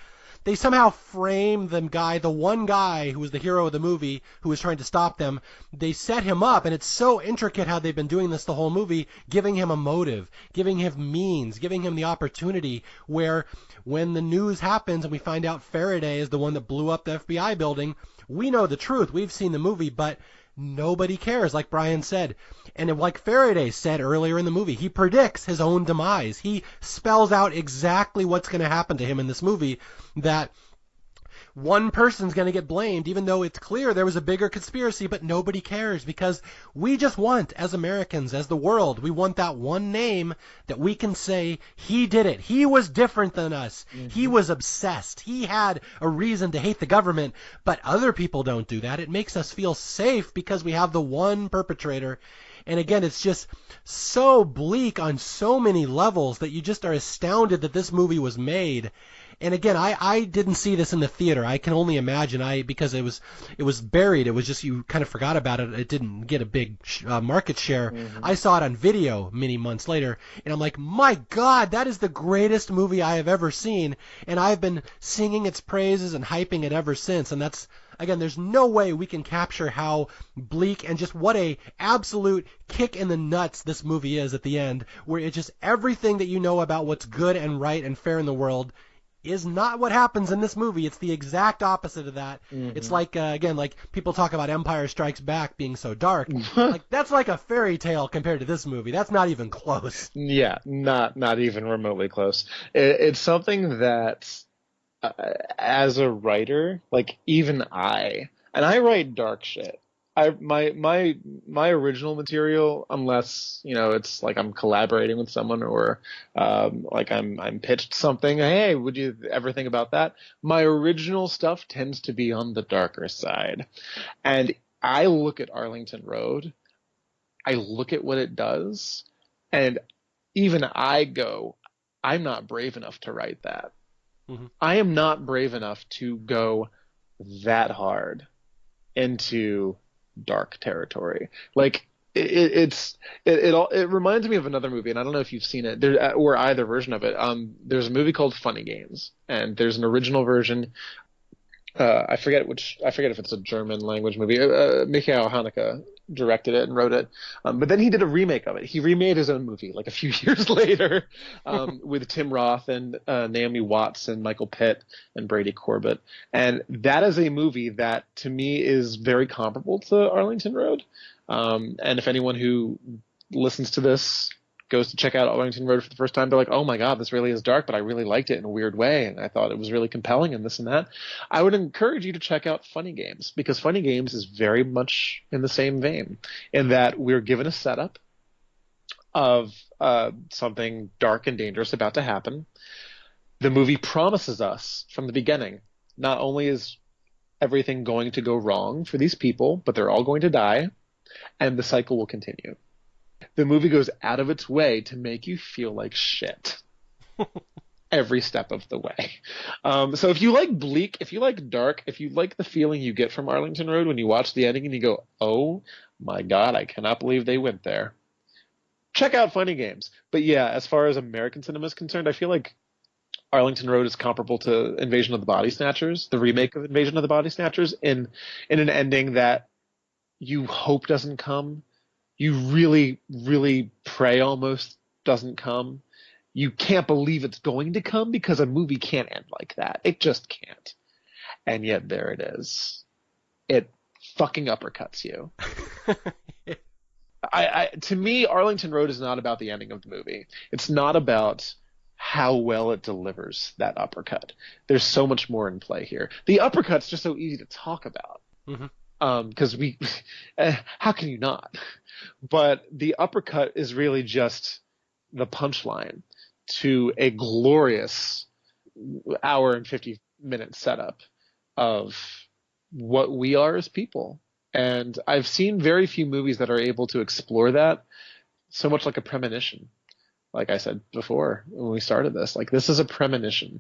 They somehow frame the one guy who was the hero of the movie, who was trying to stop them. They set him up, and it's so intricate how they've been doing this the whole movie, giving him a motive, giving him means, giving him the opportunity, where when the news happens and we find out Faraday is the one that blew up the FBI building, we know the truth. We've seen the movie, but nobody cares, like Brian said. And like Faraday said earlier in the movie, he predicts his own demise. He spells out exactly what's going to happen to him in this movie, that one person's going to get blamed, even though it's clear there was a bigger conspiracy, but nobody cares, because we just want, as Americans, as the world, we want that one name that we can say, he did it. He was different than us. Mm-hmm. He was obsessed. He had a reason to hate the government, but other people don't do that. It makes us feel safe because we have the one perpetrator. And again, it's just so bleak on so many levels that you just are astounded that this movie was made. And again, I didn't see this in the theater. I can only imagine because it was buried. It was just you kind of forgot about it. It didn't get a big market share. Mm-hmm. I saw it on video many months later, and I'm like, my God, that is the greatest movie I have ever seen. And I've been singing its praises and hyping it ever since. And that's, again, there's no way we can capture how bleak and just what a absolute kick in the nuts this movie is at the end, where it's just everything that you know about what's good and right and fair in the world is not what happens in this movie. It's the exact opposite of that. Mm-hmm. It's like, again, like people talk about Empire Strikes Back being so dark. Like that's like a fairy tale compared to this movie. That's not even close. Yeah, not even remotely close. It's something that, as a writer, like even I write dark shit. My original material, unless it's like I'm collaborating with someone or like I'm pitched something, hey, would you ever think about that? My original stuff tends to be on the darker side, and I look at Arlington Road, I look at what it does, and even I go, I'm not brave enough to write that. Mm-hmm. I am not brave enough to go that hard into dark territory. Like it reminds me of another movie, and I don't know if you've seen it or either version of it. There's a movie called Funny Games, and there's an original version. I forget if it's a German language movie. Michael Haneke directed it and wrote it, but then he did a remake of it. He remade his own movie like a few years later, with Tim Roth and Naomi Watts and Michael Pitt and Brady Corbett. And that is a movie that to me is very comparable to Arlington Road. And if anyone who listens to this goes to check out Arlington Road for the first time, they're like, oh my God, this really is dark, but I really liked it in a weird way, and I thought it was really compelling and this and that. I would encourage you to check out Funny Games, because Funny Games is very much in the same vein, in that we're given a setup of something dark and dangerous about to happen. The movie promises us from the beginning, not only is everything going to go wrong for these people, but they're all going to die, and the cycle will continue. The movie goes out of its way to make you feel like shit every step of the way. So if you like bleak, if you like dark, if you like the feeling you get from Arlington Road when you watch the ending and you go, oh my God, I cannot believe they went there, check out Funny Games. But yeah, as far as American cinema is concerned, I feel like Arlington Road is comparable to Invasion of the Body Snatchers, the remake of Invasion of the Body Snatchers, in an ending that you hope doesn't come. You really, really pray almost doesn't come. You can't believe it's going to come, because a movie can't end like that. It just can't. And yet there it is. It fucking uppercuts you. To me, Arlington Road is not about the ending of the movie. It's not about how well it delivers that uppercut. There's so much more in play here. The uppercut's just so easy to talk about. Mm-hmm. Because how can you not? But the uppercut is really just the punchline to a glorious hour and 50-minute setup of what we are as people. And I've seen very few movies that are able to explore that so much like a premonition. Like I said before when we started this, like this is a premonition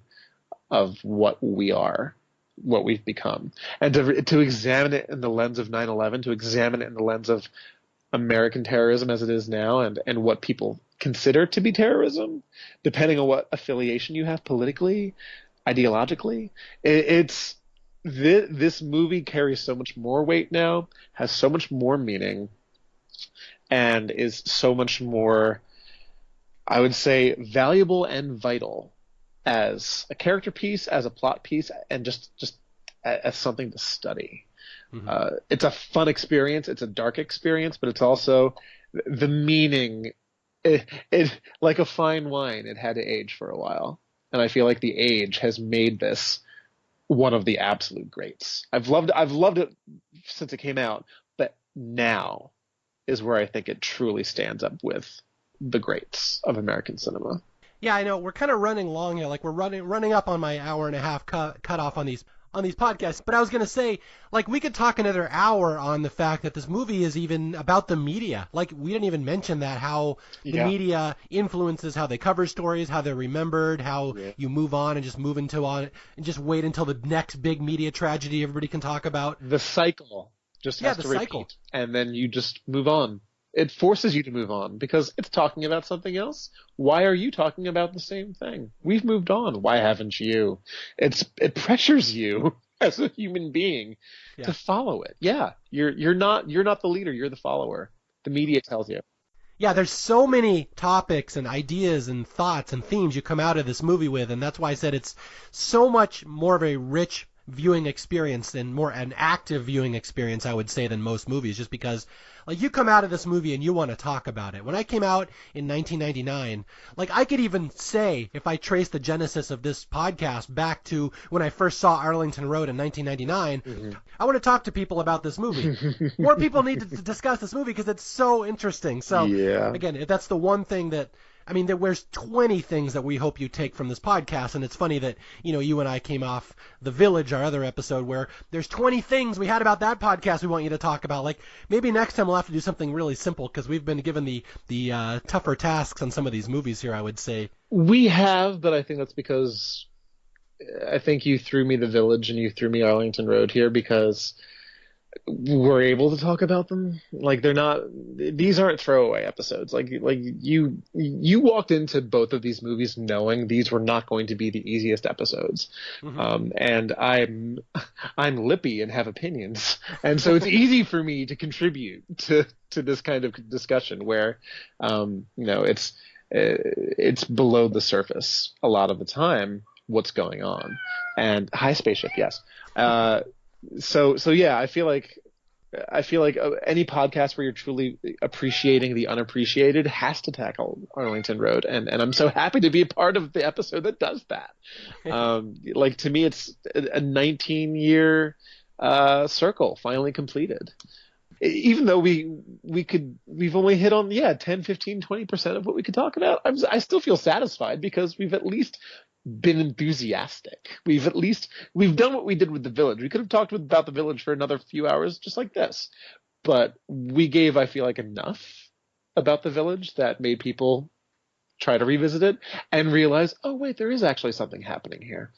of what we are, what we've become, and to examine it in the lens of 9/11, to examine it in the lens of American terrorism as it is now, and what people consider to be terrorism, depending on what affiliation you have politically, ideologically. This movie carries so much more weight now, has so much more meaning, and is so much more, I would say, valuable and vital as a character piece, as a plot piece, and just as something to study. Mm-hmm. It's a fun experience. It's a dark experience, but it's also the meaning. It like a fine wine. It had to age for a while, and I feel like the age has made this one of the absolute greats. I've loved it since it came out, but now is where I think it truly stands up with the greats of American cinema. Yeah, I know. We're kind of running long here. Like we're running up on my hour and a half cut off on these on these podcasts. But I was going to say, like, we could talk another hour on the fact that this movie is even about the media. Like, we didn't even mention that, how the media influences how they cover stories, how they're remembered, how you move on and just move into on and just wait until the next big media tragedy everybody can talk about. The cycle just has to repeat, and then you just move on. It forces you to move on because it's talking about something else. Why are you talking about the same thing? We've moved on. Why haven't you? It pressures you as a human being to follow it. Yeah, you're not the leader. You're the follower. The media tells you. Yeah, there's so many topics and ideas and thoughts and themes you come out of this movie with, and that's why I said it's so much more of a rich viewing experience and more an active viewing experience, I would say, than most movies, just because like you come out of this movie and you want to talk about it. When I came out in 1999, like I could even say, if I trace the genesis of this podcast back to when I first saw Arlington Road in 1999, I want to talk to people about this movie. More people need to discuss this movie because it's so interesting. So again, that's the one thing that I mean, there's 20 things that we hope you take from this podcast, and it's funny that, you know, you and I came off The Village, our other episode, where there's 20 things we had about that podcast we want you to talk about. Like, maybe next time we'll have to do something really simple, because we've been given the tougher tasks on some of these movies here, I would say. We have, but I think that's because I think you threw me The Village and you threw me Arlington Road here because we're able to talk about them. Like these aren't throwaway episodes. Like you walked into both of these movies knowing these were not going to be the easiest episodes. And I'm lippy and have opinions. And so it's easy for me to contribute to this kind of discussion where, you know, it's below the surface a lot of the time what's going on. And hi, spaceship. Yes. So yeah, I feel like any podcast where you're truly appreciating the unappreciated has to tackle Arlington Road, and I'm so happy to be a part of the episode that does that. Like, to me, it's a 19-year circle finally completed. Even though we've only hit on 10, 15, 20% of what we could talk about, I still feel satisfied because we've at least been enthusiastic. We've done what we did with The Village. We could have talked about The Village for another few hours just like this, but we gave, I feel like, enough about The Village that made people try to revisit it and realize, oh wait, there is actually something happening here.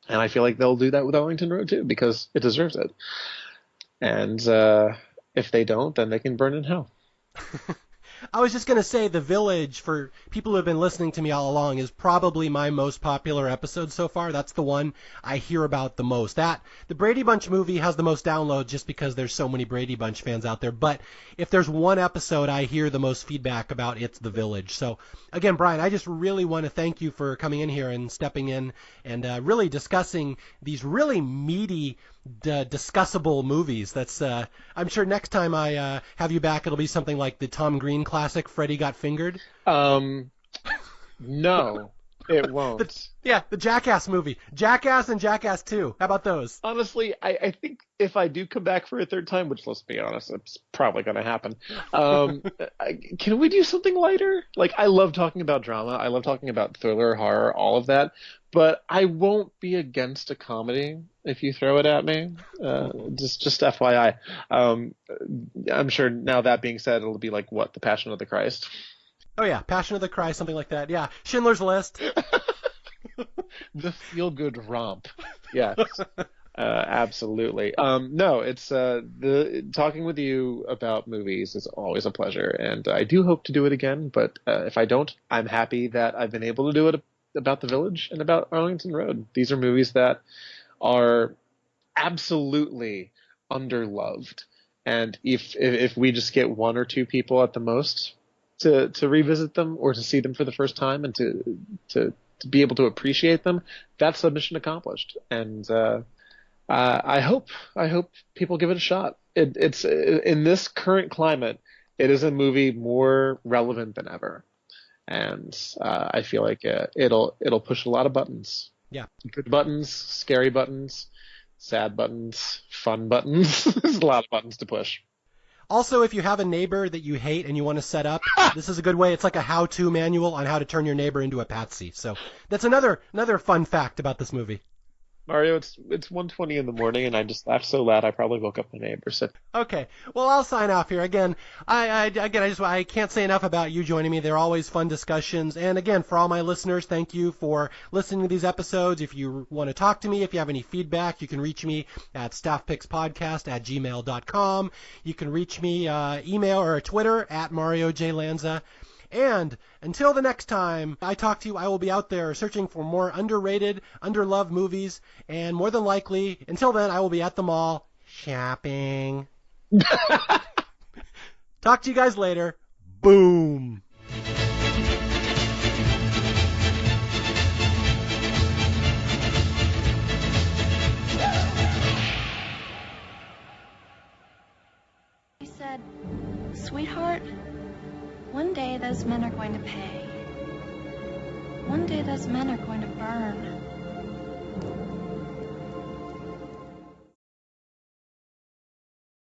And I feel like they'll do that with Arlington Road too, because it deserves it. And if they don't, then they can burn in hell. I was just going to say The Village, for people who have been listening to me all along, is probably my most popular episode so far. That's the one I hear about the most. The Brady Bunch movie has the most downloads just because there's so many Brady Bunch fans out there. But if there's one episode I hear the most feedback about, it's The Village. So again, Brian, I just really want to thank you for coming in here and stepping in and really discussing these really meaty, discussable movies. That's I'm sure next time I have you back, it'll be something like the Tom Green classic Freddy Got Fingered. No, it won't. The Jackass movie, Jackass and Jackass 2. How about those? Honestly, I think if I do come back for a third time, which, let's be honest, it's probably going to happen, can we do something lighter? Like, I love talking about drama, I love talking about thriller, horror, all of that, but I won't be against a comedy if you throw it at me. Just FYI. I'm sure now, that being said, it'll be like, what, The Passion of the Christ? Oh yeah, Passion of the Christ, something like that. Yeah, Schindler's List. The feel-good romp. Yes. Absolutely. No, it's talking with you about movies is always a pleasure, and I do hope to do it again, but if I don't, I'm happy that I've been able to do it about The Village and about Arlington Road. These are movies that are absolutely underloved, and if we just get one or two people at the most to revisit them or to see them for the first time and to be able to appreciate them, that's a mission accomplished. And I hope people give it a shot. It's in this current climate, it is a movie more relevant than ever, and I feel like it'll push a lot of buttons. Yeah, good buttons, scary buttons, sad buttons, fun buttons. There's a lot of buttons to push. Also, if you have a neighbor that you hate and you want to set up, this is a good way. It's like a how-to manual on how to turn your neighbor into a patsy. So that's another fun fact about this movie. Mario, it's 1:20 in the morning, and I just laughed so loud I probably woke up the neighbors. So. Okay, well, I'll sign off here. Again, I can't say enough about you joining me. They're always fun discussions. And again, for all my listeners, thank you for listening to these episodes. If you want to talk to me, if you have any feedback, you can reach me at staffpicspodcast@gmail.com. You can reach me email or Twitter at Mario J. Lanza. And until the next time I talk to you, I will be out there searching for more underrated, underloved movies. And more than likely, until then, I will be at the mall shopping. Talk to you guys later. Boom. He said, "Sweetheart, one day those men are going to pay. One day those men are going to burn.